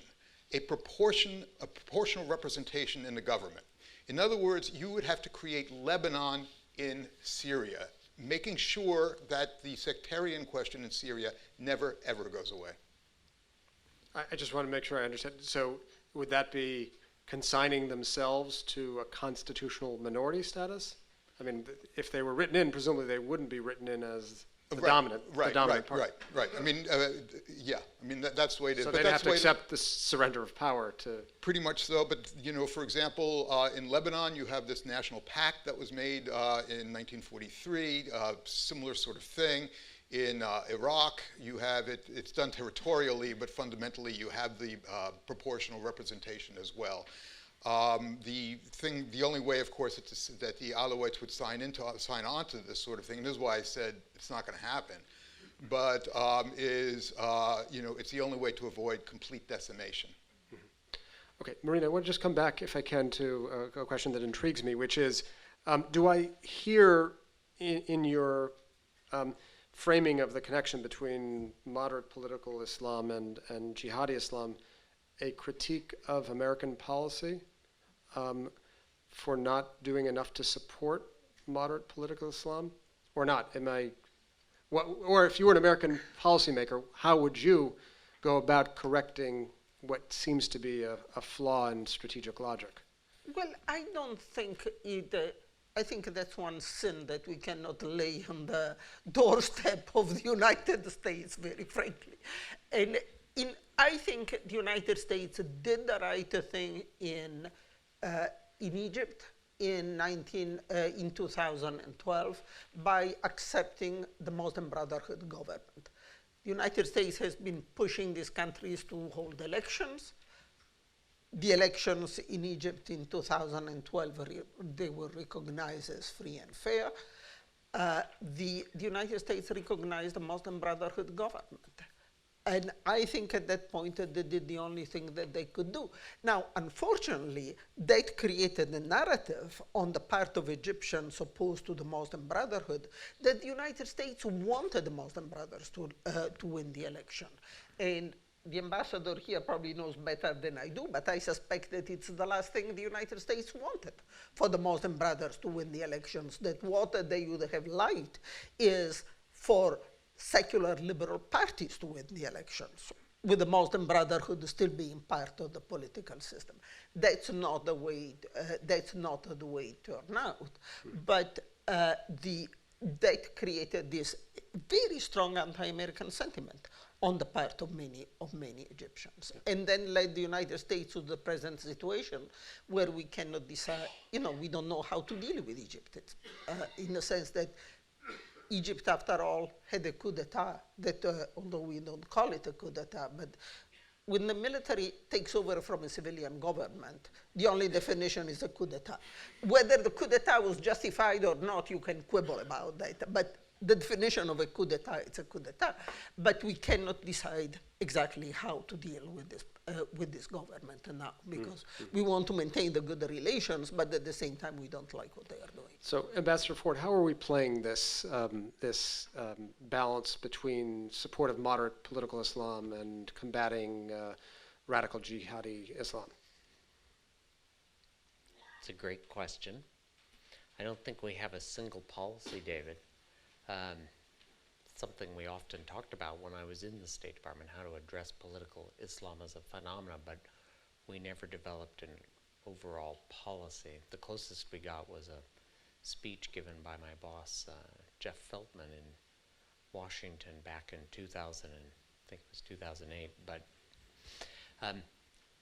a proportional representation in the government. In other words, you would have to create Lebanon in Syria, making sure that the sectarian question in Syria never, ever goes away. I just want to make sure I understand. So would that be consigning themselves to a constitutional minority status? I mean, if they were written in, presumably they wouldn't be written in as the dominant part. Right. I mean, yeah. I mean, that's the way it is. So but they'd that's have to accept the surrender of power to... Pretty much so. But, for example, in Lebanon, you have this national pact that was made in 1943, similar sort of thing. In Iraq, you have it's done territorially, but fundamentally you have the proportional representation as well. The only way, of course, that the Alawites would sign on to this sort of thing, and this is why I said it's not going to happen, but it's the only way to avoid complete decimation. Okay, Marina, I want to just come back, if I can, to a question that intrigues me, which is, do I hear in your framing of the connection between moderate political Islam and jihadi Islam a critique of American policy for not doing enough to support moderate political Islam, or not? Or if you were an American policymaker, how would you go about correcting what seems to be a flaw in strategic logic? Well, I don't think I think that's one sin that we cannot lay on the doorstep of the United States, very frankly. And I think the United States did the right thing in Egypt in 2012 by accepting the Muslim Brotherhood government. The United States has been pushing these countries to hold elections. The elections in Egypt in 2012, they were recognized as free and fair. The United States recognized the Muslim Brotherhood government. And I think at that point they did the only thing that they could do. Now, unfortunately, that created a narrative on the part of Egyptians opposed to the Muslim Brotherhood that the United States wanted the Muslim Brothers to win the election. And the ambassador here probably knows better than I do, but I suspect that it's the last thing the United States wanted, for the Muslim Brothers to win the elections, that what they would have liked is for secular liberal parties to win the elections, with the Muslim Brotherhood still being part of the political system. That's not the way it turned out. But that created this very strong anti-American sentiment on the part of many Egyptians, and then led the United States to the present situation where we cannot decide, we don't know how to deal with Egypt. It's, in the sense that Egypt, after all, had a coup d'etat that, although we don't call it a coup d'etat, but when the military takes over from a civilian government, the only definition is a coup d'etat. Whether the coup d'etat was justified or not, you can quibble about that, but the definition of a coup d'etat, it's a coup d'etat, but we cannot decide exactly how to deal with this government now, because we want to maintain the good relations, but at the same time we don't like what they are doing. So, Ambassador Ford, how are we playing this balance between support of moderate political Islam and combating radical jihadi Islam? It's a great question. I don't think we have a single policy, David. Something we often talked about when I was in the State Department, how to address political Islam as a phenomenon, but we never developed an overall policy. The closest we got was a speech given by my boss, Jeff Feltman, in Washington back in 2000, I think it was 2008. But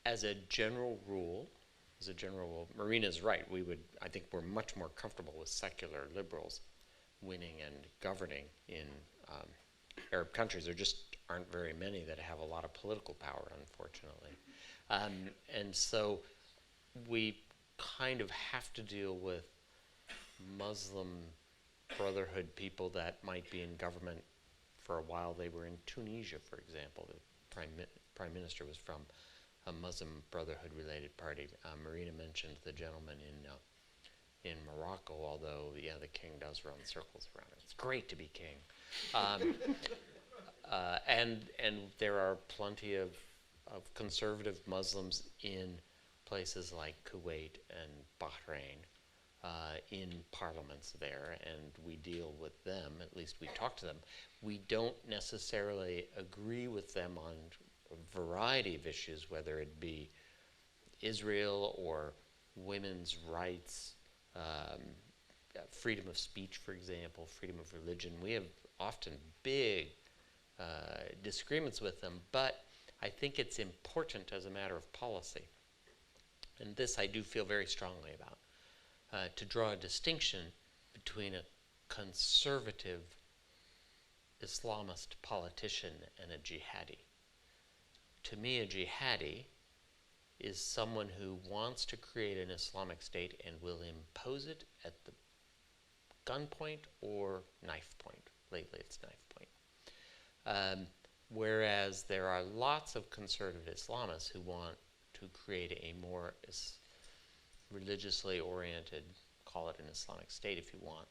as a general rule, Marina's right. I think we're much more comfortable with secular liberals winning and governing in Arab countries. There just aren't very many that have a lot of political power, unfortunately. And so we kind of have to deal with Muslim Brotherhood people that might be in government for a while. They were in Tunisia, for example. The prime minister was from a Muslim Brotherhood-related party. Marina mentioned the gentleman in Morocco, although, the king does run circles around it. It's great to be king. And there are plenty of conservative Muslims in places like Kuwait and Bahrain, in parliaments there, and we deal with them, at least we talk to them. We don't necessarily agree with them on a variety of issues, whether it be Israel or women's rights, freedom of speech, for example, freedom of religion. We have often big disagreements with them, but I think it's important as a matter of policy, and this I do feel very strongly about, to draw a distinction between a conservative Islamist politician and a jihadi. To me, a jihadi is someone who wants to create an Islamic state and will impose it at the gunpoint or knife point. Lately it's knife point. Whereas there are lots of conservative Islamists who want to create a more religiously oriented, call it an Islamic state if you want,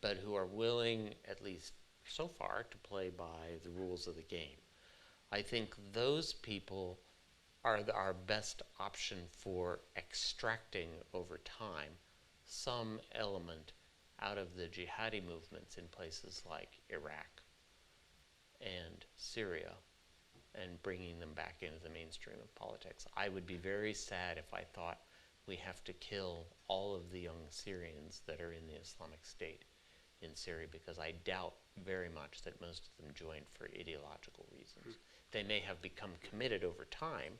but who are willing, at least so far, to play by the rules of the game. I think those people are our best option for extracting over time some element out of the jihadi movements in places like Iraq and Syria and bringing them back into the mainstream of politics. I would be very sad if I thought we have to kill all of the young Syrians that are in the Islamic State in Syria, because I doubt very much that most of them joined for ideological reasons. They may have become committed over time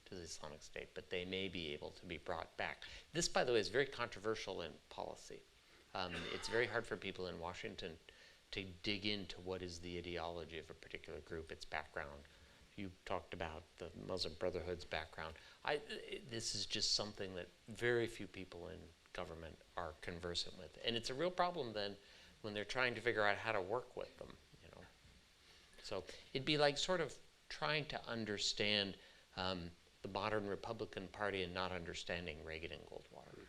to the Islamic State, but they may be able to be brought back. This, by the way, is very controversial in policy. It's very hard for people in Washington to dig into what is the ideology of a particular group, its background. You talked about the Muslim Brotherhood's background. This is just something that very few people in government are conversant with. And it's a real problem then when they're trying to figure out how to work with them, you know. So it'd be like sort of trying to understand the modern Republican Party and not understanding Reagan and Goldwater.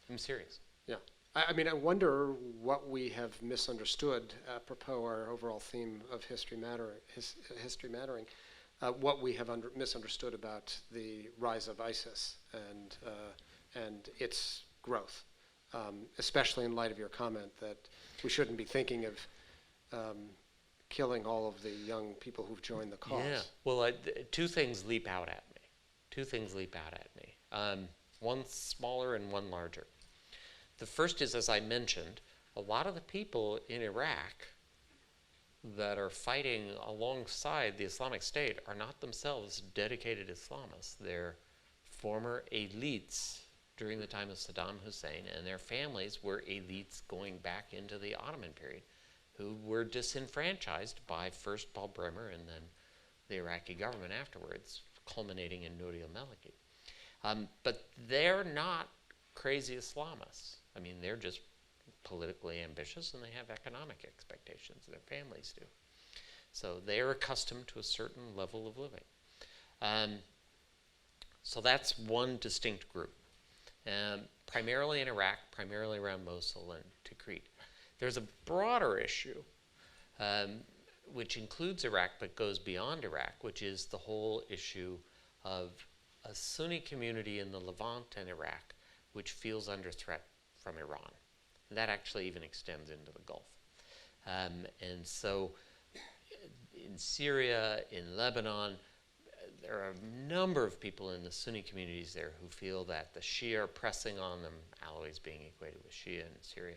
I'm serious. Yeah. I mean, I wonder what we have misunderstood, apropos our overall theme of history mattering, what we have misunderstood about the rise of ISIS and its growth, especially in light of your comment that we shouldn't be thinking of killing all of the young people who've joined the cause. Yeah. Well, two things leap out at me. One smaller and one larger. The first is, as I mentioned, a lot of the people in Iraq that are fighting alongside the Islamic State are not themselves dedicated Islamists. They're former elites during the time of Saddam Hussein, and their families were elites going back into the Ottoman period who were disenfranchised by first Paul Bremer and then the Iraqi government afterwards, culminating in Nouri al-Maliki. But they're not crazy Islamists. I mean, they're just politically ambitious and they have economic expectations. Their families do. So they're accustomed to a certain level of living. So that's one distinct group. Primarily in Iraq, primarily around Mosul and Tikrit. There's a broader issue, which includes Iraq but goes beyond Iraq, which is the whole issue of a Sunni community in the Levant and Iraq which feels under threat from Iran. And that actually even extends into the Gulf. And so in Syria, in Lebanon, there are a number of people in the Sunni communities there who feel that the Shia are pressing on them, Alawis being equated with Shia in Syria,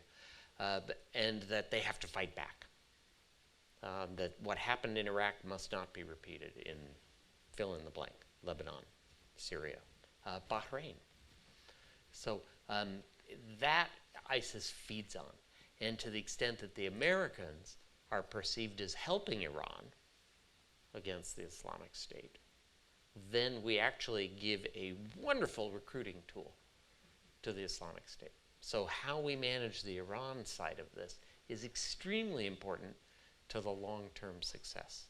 and that they have to fight back. That what happened in Iraq must not be repeated in fill in the blank, Lebanon, Syria, Bahrain. So that ISIS feeds on. And to the extent that the Americans are perceived as helping Iran against the Islamic State, then we actually give a wonderful recruiting tool to the Islamic State. So how we manage the Iran side of this is extremely important to the long-term success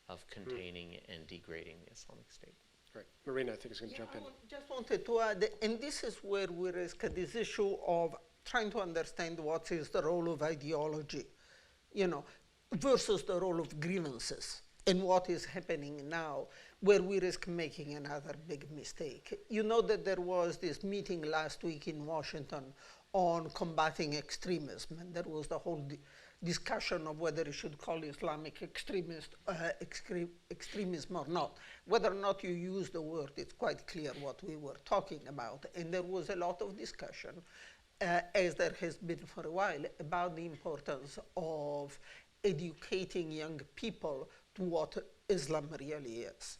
of containing and degrading the Islamic State. Right. Marina, I think, is going to jump in. I just wanted to add, and this is where we risk this issue of trying to understand what is the role of ideology, versus the role of grievances, and what is happening now, where we risk making another big mistake. You know that there was this meeting last week in Washington on combating extremism, and there was the whole discussion of whether you should call Islamic extremism or not. Whether or not you use the word, it's quite clear what we were talking about. And there was a lot of discussion, as there has been for a while, about the importance of educating young people to what Islam really is.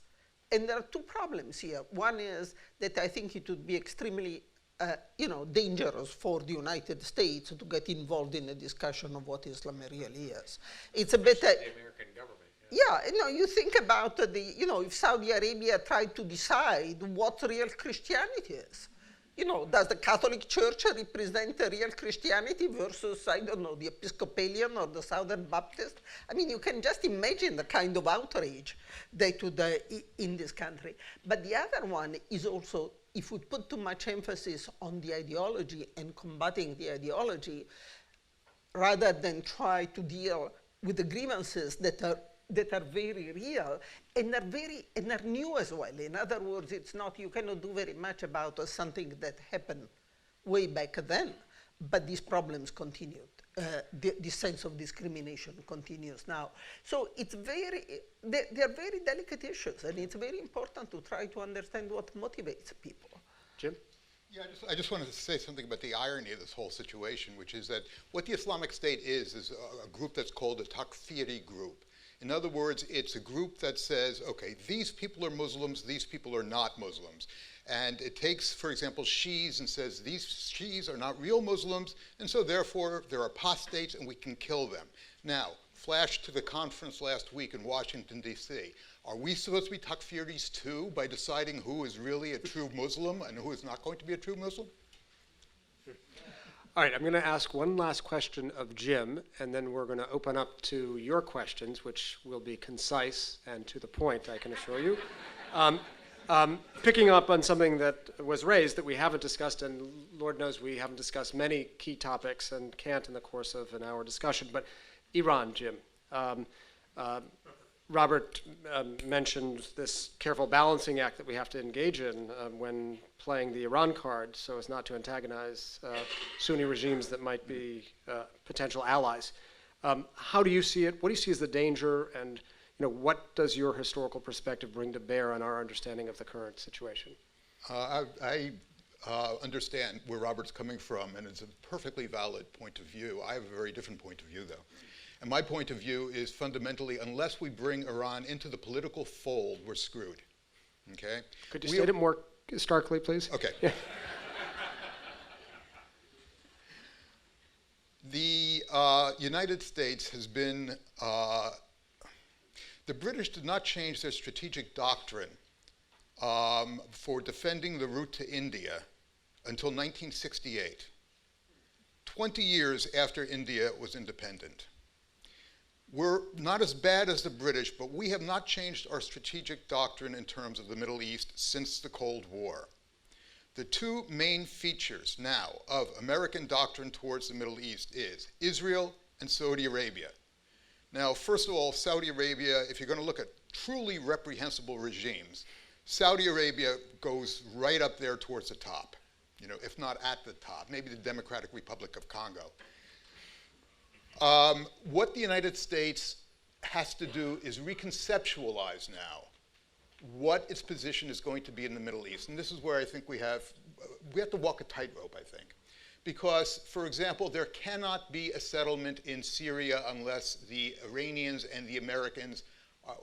And there are two problems here. One is that I think it would be extremely dangerous for the United States to get involved in a discussion of what Islam really is. It's a bit... the American government. Yeah, you think about if Saudi Arabia tried to decide what real Christianity is. Does the Catholic Church represent real Christianity versus, I don't know, the Episcopalian or the Southern Baptist? I mean, you can just imagine the kind of outrage that would in this country. But the other one is also, if we put too much emphasis on the ideology and combating the ideology, rather than try to deal with the grievances that are very real and are new as well. In other words, it's not, you cannot do very much about something that happened way back then, but these problems continued. This sense of discrimination continues now. So it's they are very delicate issues, and it's very important to try to understand what motivates people. Jim? Yeah, I just wanted to say something about the irony of this whole situation, which is that what the Islamic State is a group that's called a Takfiri group. In other words, it's a group that says, okay, these people are Muslims, these people are not Muslims. And it takes, for example, Shiis and says, these Shiis are not real Muslims, and so therefore they're apostates and we can kill them. Now, flash to the conference last week in Washington, D.C. Are we supposed to be Takfiris too by deciding who is really a true Muslim and who is not going to be a true Muslim? All right, I'm going to ask one last question of Jim, and then we're going to open up to your questions, which will be concise and to the point, I can assure you. Picking up on something that was raised that we haven't discussed, and Lord knows we haven't discussed many key topics and can't in the course of an hour discussion, but Iran, Jim. Robert mentioned this careful balancing act that we have to engage in when playing the Iran card so as not to antagonize Sunni regimes that might be potential allies. How do you see it? What do you see as the danger, and what does your historical perspective bring to bear on our understanding of the current situation? I understand where Robert's coming from, and it's a perfectly valid point of view. I have a very different point of view, though. And my point of view is fundamentally, unless we bring Iran into the political fold, we're screwed. Okay? Could you state it more starkly, please? Okay. Yeah. The United States has been, the British did not change their strategic doctrine for defending the route to India until 1968, 20 years after India was independent. We're not as bad as the British, but we have not changed our strategic doctrine in terms of the Middle East since the Cold War. The two main features now of American doctrine towards the Middle East is Israel and Saudi Arabia. Now, first of all, Saudi Arabia, if you're going to look at truly reprehensible regimes, Saudi Arabia goes right up there towards the top, if not at the top, maybe the Democratic Republic of Congo. What the United States has to do is reconceptualize now what its position is going to be in the Middle East. And this is where I think we have to walk a tightrope, I think. Because, for example, there cannot be a settlement in Syria unless the Iranians and the Americans,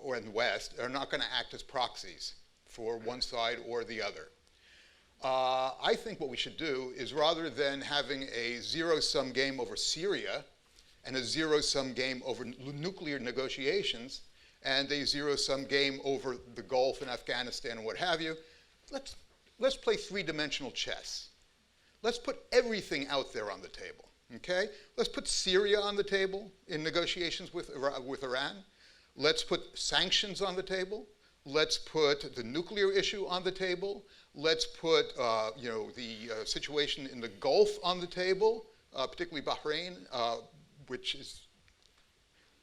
or in the West, are not going to act as proxies for one side or the other. I think what we should do is, rather than having a zero-sum game over Syria and a zero-sum game over nuclear negotiations and a zero-sum game over the Gulf and Afghanistan and what have you, let's play three-dimensional chess. Let's put everything out there on the table, okay? Let's put Syria on the table in negotiations with Iran. Let's put sanctions on the table. Let's put the nuclear issue on the table. Let's put the situation in the Gulf on the table, particularly Bahrain, which is,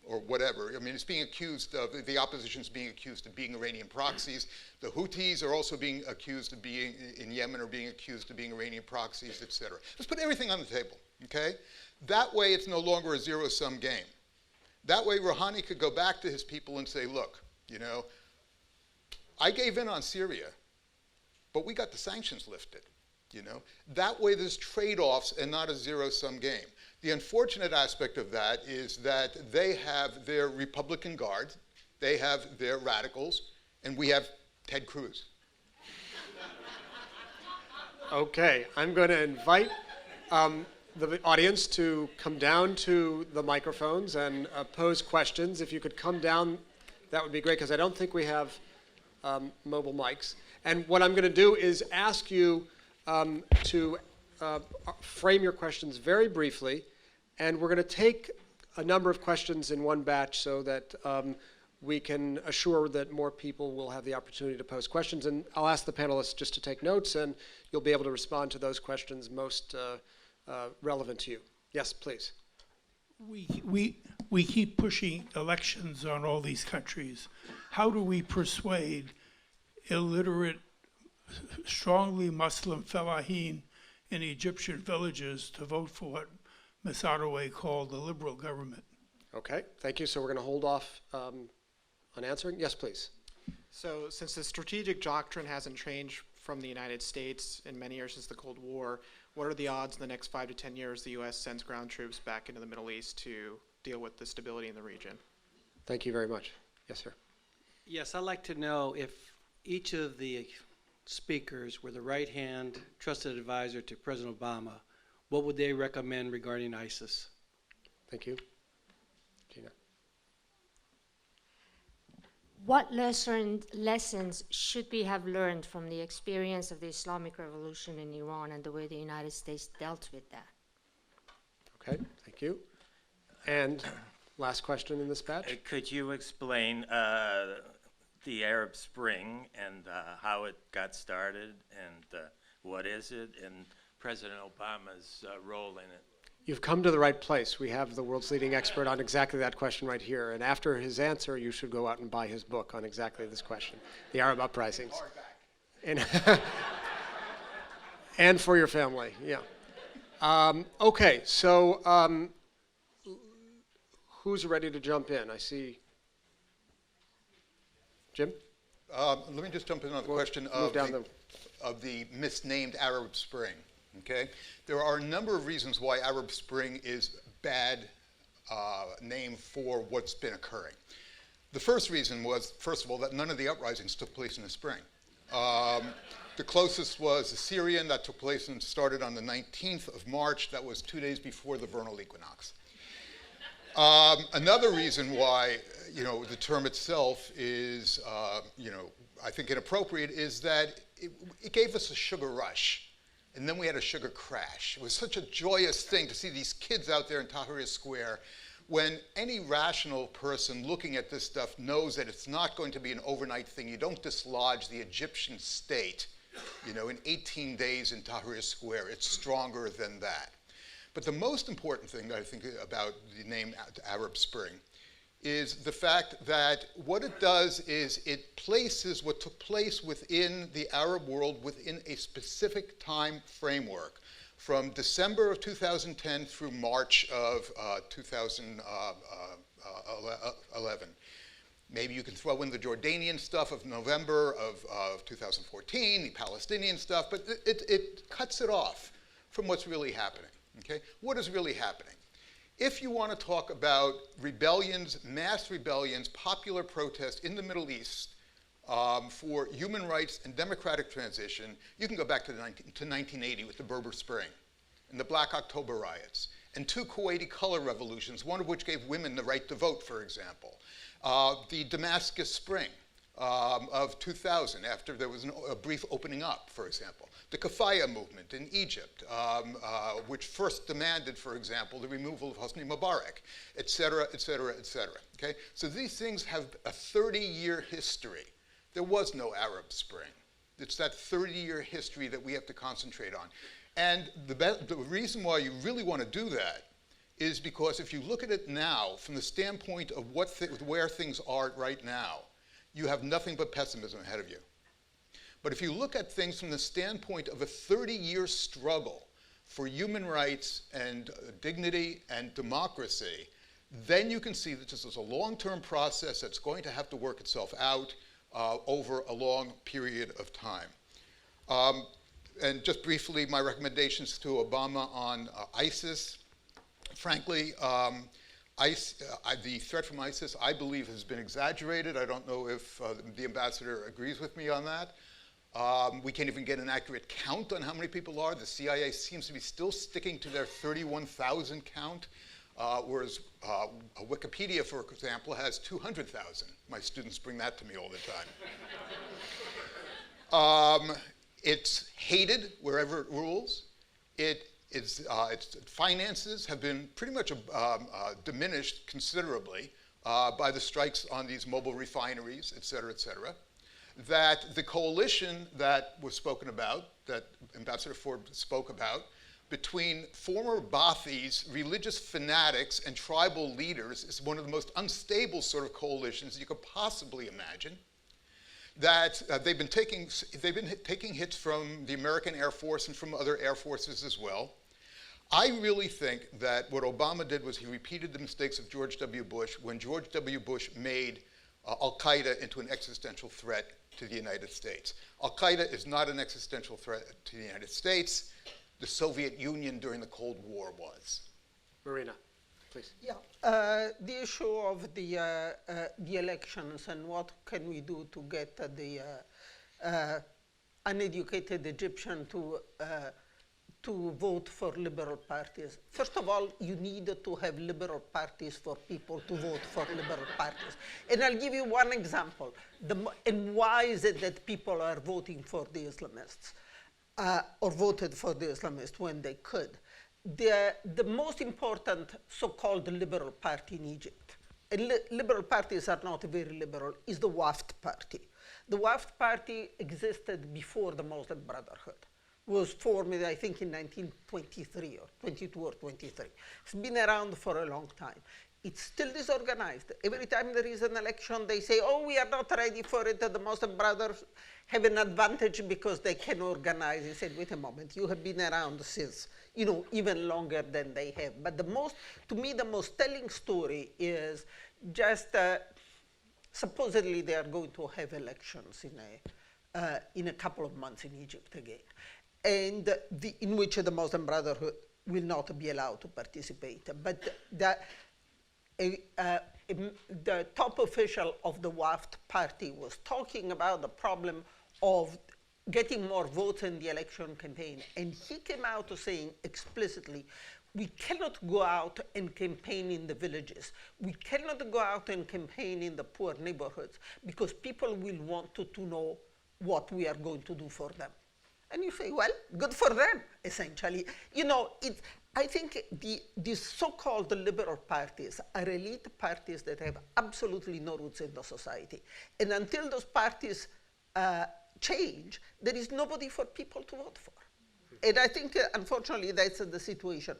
or whatever. I mean, it's being accused of, the opposition's being accused of being Iranian proxies. The Houthis are also being accused of being, in Yemen, are being accused of being Iranian proxies, et cetera. Let's put everything on the table, okay? That way it's no longer a zero-sum game. That way Rouhani could go back to his people and say, look, I gave in on Syria, but we got the sanctions lifted, That way there's trade-offs and not a zero-sum game. The unfortunate aspect of that is that they have their Republican Guard, they have their radicals, and we have Ted Cruz. Okay, I'm going to invite the audience to come down to the microphones and pose questions. If you could come down, that would be great, because I don't think we have mobile mics. And what I'm going to do is ask you to frame your questions very briefly, and we're going to take a number of questions in one batch so that we can assure that more people will have the opportunity to pose questions. And I'll ask the panelists just to take notes, and you'll be able to respond to those questions most relevant to you. Yes, please. We keep pushing elections on all these countries. How do we persuade illiterate, strongly Muslim fellaheen in Egyptian villages to vote for what Ms. Ottaway called the liberal government? Okay, thank you. So we're going to hold off on answering. Yes, please. So since the strategic doctrine hasn't changed from the United States in many years since the Cold War, what are the odds in the next 5 to 10 years the U.S. sends ground troops back into the Middle East to deal with the stability in the region? Thank you very much. Yes, sir. Yes, I'd like to know if each of the speakers were the right-hand trusted advisor to President Obama, what would they recommend regarding ISIS? Thank you. Gina. What lessons should we have learned from the experience of the Islamic Revolution in Iran and the way the United States dealt with that? Okay, thank you. And last question in this batch. Could you explain the Arab Spring and how it got started and what is it and President Obama's role in it? You've come to the right place. We have the world's leading expert on exactly that question right here. And after his answer, you should go out and buy his book on exactly this question, The Arab Uprisings. And, and for your family, yeah. Okay, so who's ready to jump in? I see Jim? Let me just jump in on the question of the misnamed Arab Spring. Okay, there are a number of reasons why Arab Spring is bad name for what's been occurring. The first reason was, first of all, that none of the uprisings took place in the spring. The closest was the Syrian that took place and started on the 19th of March. That was 2 days before the vernal equinox. Another reason why, the term itself is, I think inappropriate is that it gave us a sugar rush. And then we had a sugar crash. It was such a joyous thing to see these kids out there in Tahrir Square, when any rational person looking at this stuff knows that it's not going to be an overnight thing. You don't dislodge the Egyptian state, in 18 days in Tahrir Square. It's stronger than that. But the most important thing that I think about the name Arab Spring is the fact that what it does is it places what took place within the Arab world within a specific time framework, from December of 2010 through March of 2011. Maybe you can throw in the Jordanian stuff of November of 2014, the Palestinian stuff, but it cuts it off from what's really happening. Okay? What is really happening? If you want to talk about rebellions, mass rebellions, popular protests in the Middle East for human rights and democratic transition, you can go back to 1980 with the Berber Spring and the Black October riots and 2 Kuwaiti color revolutions, one of which gave women the right to vote, for example. The Damascus Spring of 2000, after there was a brief opening up, for example. The Kafaya movement in Egypt, which first demanded, for example, the removal of Hosni Mubarak, et cetera, et cetera, et cetera. Okay? So these things have a 30-year history. There was no Arab Spring. It's that 30-year history that we have to concentrate on. And the reason why you really want to do that is because if you look at it now from the standpoint of where things are right now, you have nothing but pessimism ahead of you. But if you look at things from the standpoint of a 30-year struggle for human rights and dignity and democracy, then you can see that this is a long-term process that's going to have to work itself out over a long period of time. And just briefly, my recommendations to Obama on ISIS. Frankly, the threat from ISIS, I believe, has been exaggerated. I don't know if the ambassador agrees with me on that. We can't even get an accurate count on how many people are. The CIA seems to be still sticking to their 31,000 count, whereas Wikipedia, for example, has 200,000. My students bring that to me all the time. It's hated wherever it rules. Its finances have been pretty much diminished considerably by the strikes on these mobile refineries, et cetera, et cetera. That the coalition that was spoken about, that Ambassador Ford spoke about, between former Ba'athis, religious fanatics, and tribal leaders is one of the most unstable sort of coalitions you could possibly imagine. That they've been taking hits from the American Air Force and from other air forces as well. I really think that what Obama did was he repeated the mistakes of George W. Bush when George W. Bush made al-Qaeda into an existential threat to the United States. Al-Qaeda is not an existential threat to the United States. The Soviet Union during the Cold War was. Marina, please. Yeah, the issue of the elections and what can we do to get the uneducated Egyptian to vote for liberal parties. First of all, you need to have liberal parties for people to vote for liberal parties. And I'll give you one example. And why is it that people are voting for the Islamists or voted for the Islamists when they could? The most important so-called liberal party in Egypt, and liberal parties are not very liberal, is the Wafd party. The Wafd party existed before the Muslim Brotherhood. Was formed, I think, in 1923 or 22 or 23. It's been around for a long time. It's still disorganized. Every time there is an election, they say, oh, we are not ready for it. The Muslim Brothers have an advantage because they can organize. He said, wait a moment, you have been around since, even longer than they have. But to me, the most telling story is just supposedly they are going to have elections in a couple of months in Egypt again, and in which the Muslim Brotherhood will not be allowed to participate. But the top official of the WAFT party was talking about the problem of getting more votes in the election campaign. And he came out saying explicitly, we cannot go out and campaign in the villages. We cannot go out and campaign in the poor neighborhoods because people will want to know what we are going to do for them. And you say, well, good for them, essentially. You know, I think these so-called liberal parties are elite parties that have absolutely no roots in the society. And until those parties change, there is nobody for people to vote for. And I think, unfortunately, that's the situation.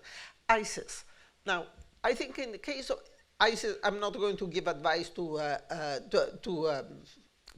ISIS. Now, I think in the case of ISIS, I'm not going to give advice to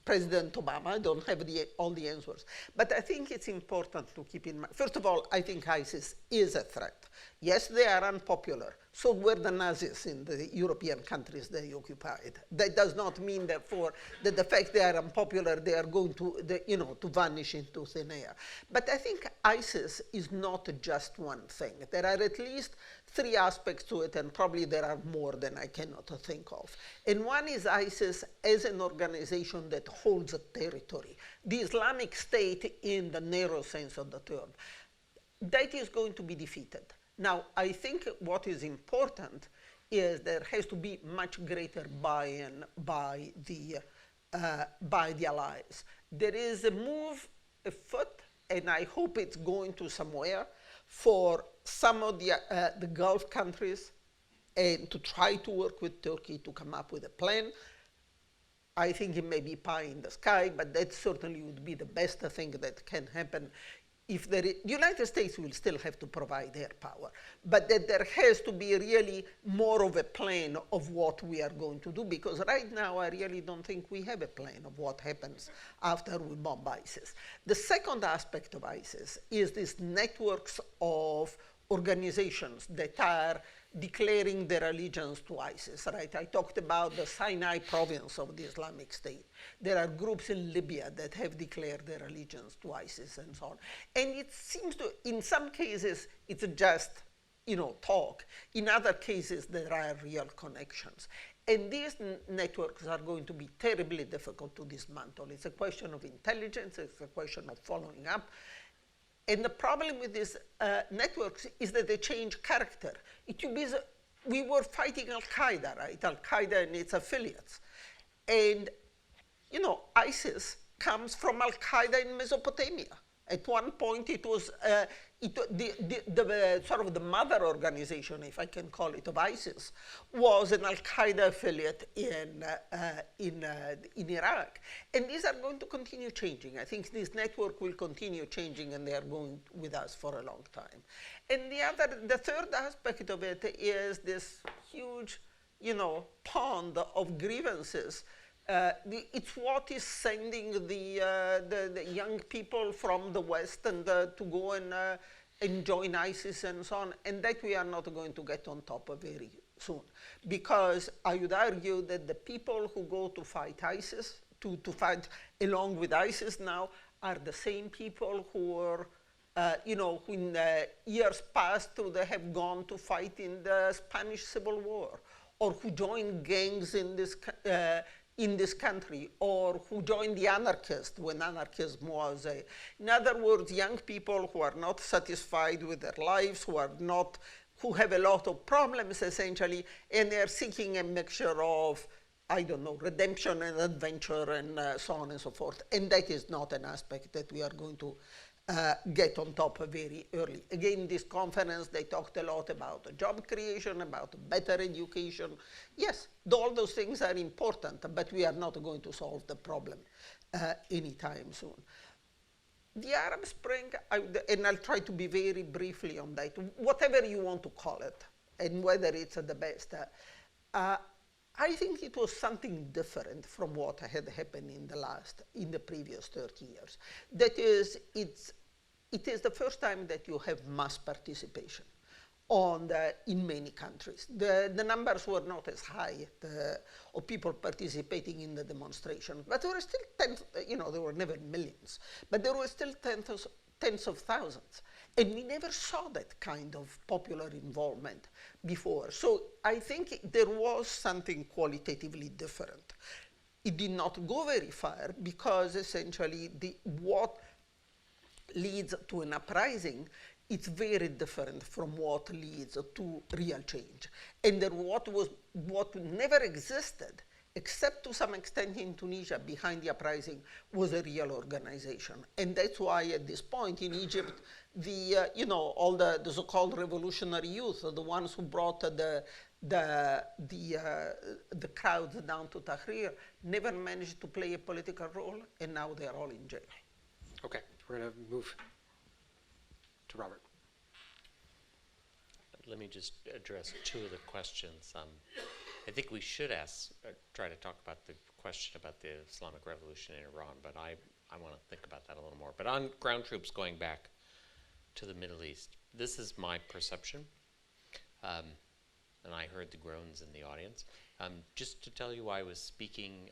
President Obama. I don't have all the answers. But I think it's important to keep in mind. First of all, I think ISIS is a threat. Yes, they are unpopular. So were the Nazis in the European countries they occupied. That does not mean, therefore, that the fact they are unpopular, they are going to, to vanish into thin air. But I think ISIS is not just one thing. There are at least 3 aspects to it, and probably there are more than I cannot think of. And one is ISIS as an organization that holds a territory. The Islamic State in the narrow sense of the term. That is going to be defeated. Now, I think what is important is there has to be much greater buy-in by the allies. There is a move afoot, and I hope it's going to somewhere, for some of the Gulf countries and to try to work with Turkey to come up with a plan. I think it may be pie in the sky, but that certainly would be the best thing that can happen. If the United States will still have to provide air power, but that there has to be really more of a plan of what we are going to do, because right now I really don't think we have a plan of what happens after we bomb ISIS. The second aspect of ISIS is these networks of organizations that are declaring their allegiance to ISIS, right? I talked about the Sinai province of the Islamic State. There are groups in Libya that have declared their allegiance to ISIS and so on. And it seems to, in some cases, it's just, talk. In other cases, there are real connections. And these networks are going to be terribly difficult to dismantle. It's a question of intelligence, it's a question of following up. And the problem with these networks is that they change character. We were fighting Al-Qaeda, right? Al-Qaeda and its affiliates. And, ISIS comes from Al-Qaeda in Mesopotamia. At one point, it was sort of the mother organization, if I can call it, of ISIS, was an Al-Qaeda affiliate in Iraq. And these are going to continue changing. I think this network will continue changing, and they are going with us for a long time. And the third aspect of it is this huge, pond of grievances. It's what is sending the young people from the West and to go and join ISIS and so on, and that we are not going to get on top of very soon. Because I would argue that the people who go to fight ISIS, to fight along with ISIS now, are the same people who were, who in years past they have gone to fight in the Spanish Civil War, or who joined gangs in this country, or who joined the anarchists when anarchism was in other words, young people who are not satisfied with their lives, who have a lot of problems, essentially, and they are seeking a mixture of, redemption and adventure and so on and so forth. And that is not an aspect that we are going to get on top very early. Again, this conference, they talked a lot about job creation, about better education. Yes, all those things are important, but we are not going to solve the problem anytime soon. The Arab Spring, and I'll try to be very briefly on that, whatever you want to call it, and whether it's the best, I think it was something different from what had happened in the previous 30 years. That is, it is the first time that you have mass participation in many countries. The numbers were not as high of people participating in the demonstration, but there were still there were never millions, but there were still tens of thousands. And we never saw that kind of popular involvement before. So I think there was something qualitatively different. It did not go very far because essentially what leads to an uprising, it's very different from what leads to real change. And then what never existed, except to some extent in Tunisia behind the uprising, was a real organization. And that's why at this point in Egypt, all the so-called revolutionary youth, the ones who brought the crowds down to Tahrir, never managed to play a political role, and now they're all in jail. Okay, we're going to move to Robert. Let me just address two of the questions. I think we should try to talk about the question about the Islamic Revolution in Iran, but I want to think about that a little more. But on ground troops going back to the Middle East, this is my perception, and I heard the groans in the audience. Just to tell you, I was speaking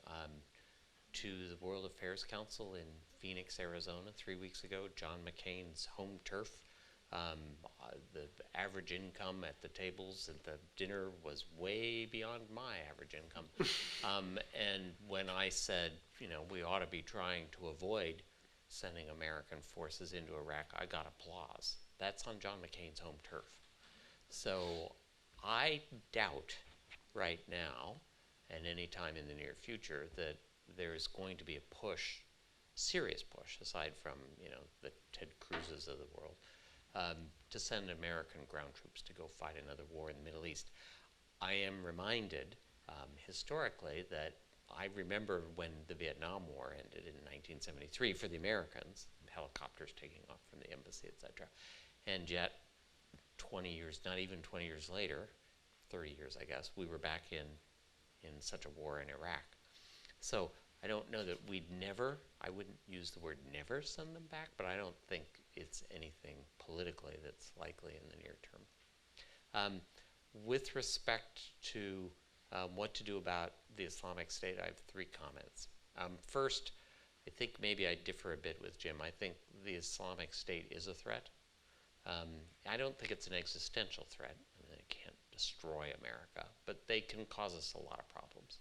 to the World Affairs Council in Phoenix, Arizona 3 weeks ago, John McCain's home turf. The average income at the tables at the dinner was way beyond my average income. And when I said, we ought to be trying to avoid sending American forces into Iraq, I got applause. That's on John McCain's home turf. So I doubt right now, and any time in the near future, that there's going to be a push, serious push, aside from the Ted Cruz's of the world, to send American ground troops to go fight another war in the Middle East. I am reminded historically that I remember when the Vietnam War ended in 1973 for the Americans, helicopters taking off from the embassy, etc. And yet 20 years, not even 20 years later, 30 years I guess, we were back in such a war in Iraq. So I don't know that I wouldn't use the word never send them back, but I don't think it's anything politically that's likely in the near term. With respect to what to do about the Islamic State, I have 3 comments. First, I think maybe I differ a bit with Jim. I think the Islamic State is a threat. I don't think it's an existential threat. I mean, it can't destroy America, but they can cause us a lot of problems.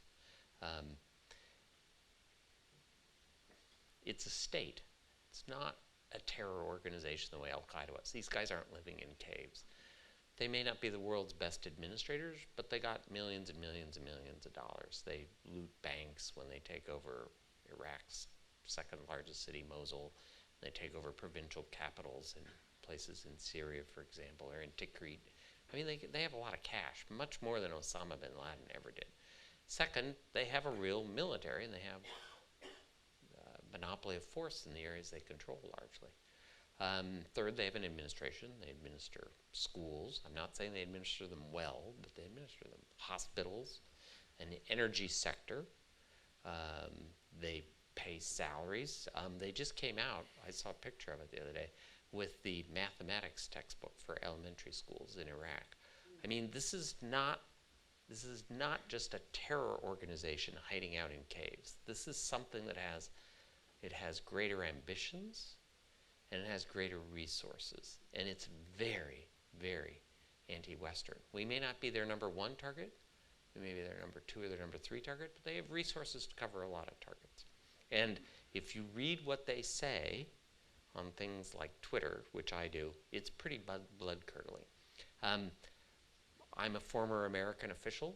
It's a state. It's not a terror organization the way Al-Qaeda was. These guys aren't living in caves. They may not be the world's best administrators, but they got millions and millions and millions of dollars. They loot banks when they take over Iraq's second largest city, Mosul. They take over provincial capitals in places in Syria, for example, or in Tikrit. I mean, they have a lot of cash, much more than Osama bin Laden ever did. Second, they have a real military, and they have monopoly of force in the areas they control largely. Third, they have an administration. They administer schools. I'm not saying they administer them well, but they administer them. Hospitals, an energy sector. They pay salaries. They just came out, I saw a picture of it the other day, with the mathematics textbook for elementary schools in Iraq. I mean, this is not just a terror organization hiding out in caves. This is something that has greater ambitions, and it has greater resources, and it's very, very anti-Western. We may not be their number 1 target, we may be their number 2 or their number 3 target, but they have resources to cover a lot of targets. And if you read what they say on things like Twitter, which I do, it's pretty blood-curdling. I'm a former American official.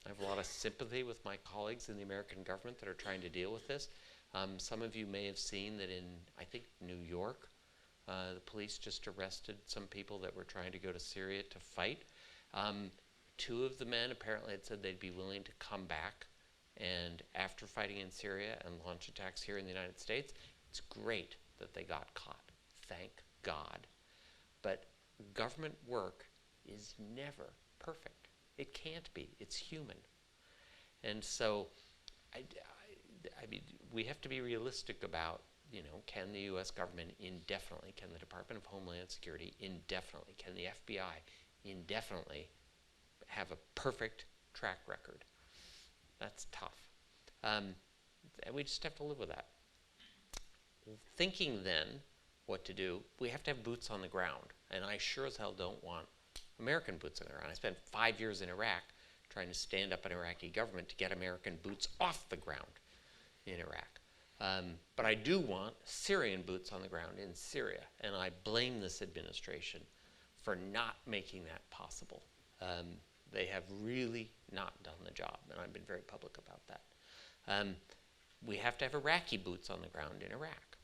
I have a lot of sympathy with my colleagues in the American government that are trying to deal with this. Some of you may have seen that in, I think, New York, the police just arrested some people that were trying to go to Syria to fight. 2 of the men apparently had said they'd be willing to come back and after fighting in Syria and launch attacks here in the United States. It's great that they got caught. Thank God. But government work is never perfect. It can't be. It's human. And so I mean, we have to be realistic about, can the U.S. government indefinitely, can the Department of Homeland Security indefinitely, can the FBI indefinitely have a perfect track record? That's tough. And we just have to live with that. Thinking then, what to do, we have to have boots on the ground. And I sure as hell don't want American boots on the ground. I spent 5 years in Iraq trying to stand up an Iraqi government to get American boots off the ground in Iraq. But I do want Syrian boots on the ground in Syria, and I blame this administration for not making that possible. They have really not done the job, and I've been very public about that. We have to have Iraqi boots on the ground in Iraq.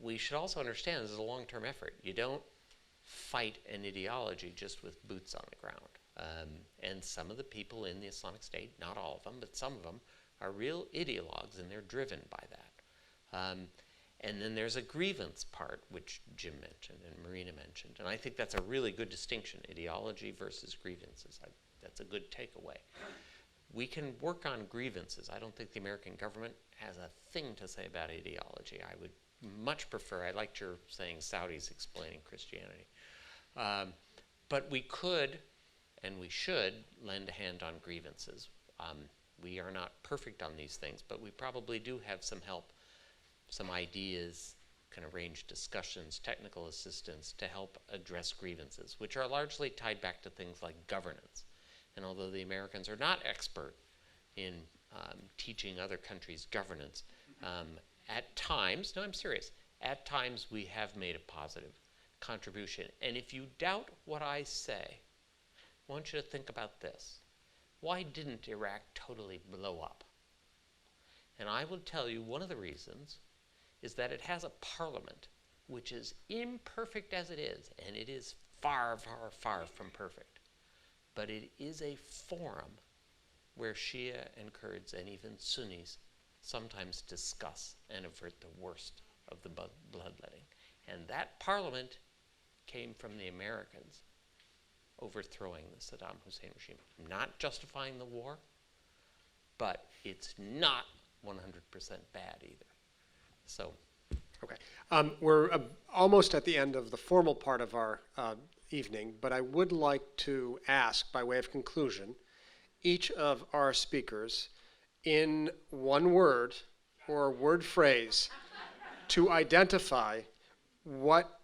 We should also understand this is a long-term effort. You don't fight an ideology just with boots on the ground. And some of the people in the Islamic State, not all of them, but some of them, are real ideologues, and they're driven by that. And then there's a grievance part, which Jim mentioned and Marina mentioned. And I think that's a really good distinction, ideology versus grievances. That's a good takeaway. We can work on grievances. I don't think the American government has a thing to say about ideology. I would much prefer, I liked your saying Saudis explaining Christianity. But we could, and we should, lend a hand on grievances. We are not perfect on these things, but we probably do have some help, some ideas, can arrange discussions, technical assistance to help address grievances, which are largely tied back to things like governance. And although the Americans are not expert in teaching other countries governance, at times, no, I'm serious, at times we have made a positive contribution. And if you doubt what I say, I want you to think about this. Why didn't Iraq totally blow up? And I will tell you one of the reasons is that it has a parliament which is imperfect as it is, and it is far, far, far from perfect. But it is a forum where Shia and Kurds and even Sunnis sometimes discuss and avert the worst of the bloodletting. And that parliament came from the Americans overthrowing the Saddam Hussein regime. I'm not justifying the war, but it's not 100% bad either. So. Okay. We're almost at the end of the formal part of our evening, but I would like to ask, by way of conclusion, each of our speakers in one word or word phrase to identify what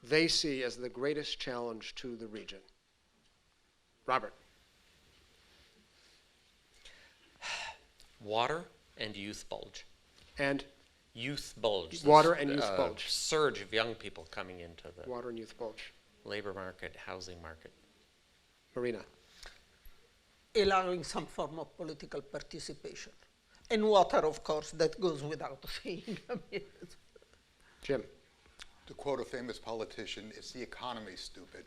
they see as the greatest challenge to the region. Robert. Water and youth bulge. And? Youth bulge. Water and youth bulge. Surge of young people coming into the water and youth bulge. Labor market, housing market. Marina. Allowing some form of political participation. And water, of course, that goes without saying. Jim. To quote a famous politician, it's the economy, stupid.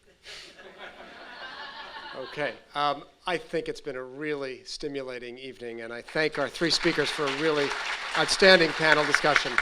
Okay. I think it's been a really stimulating evening, and I thank our three speakers for a really outstanding panel discussion.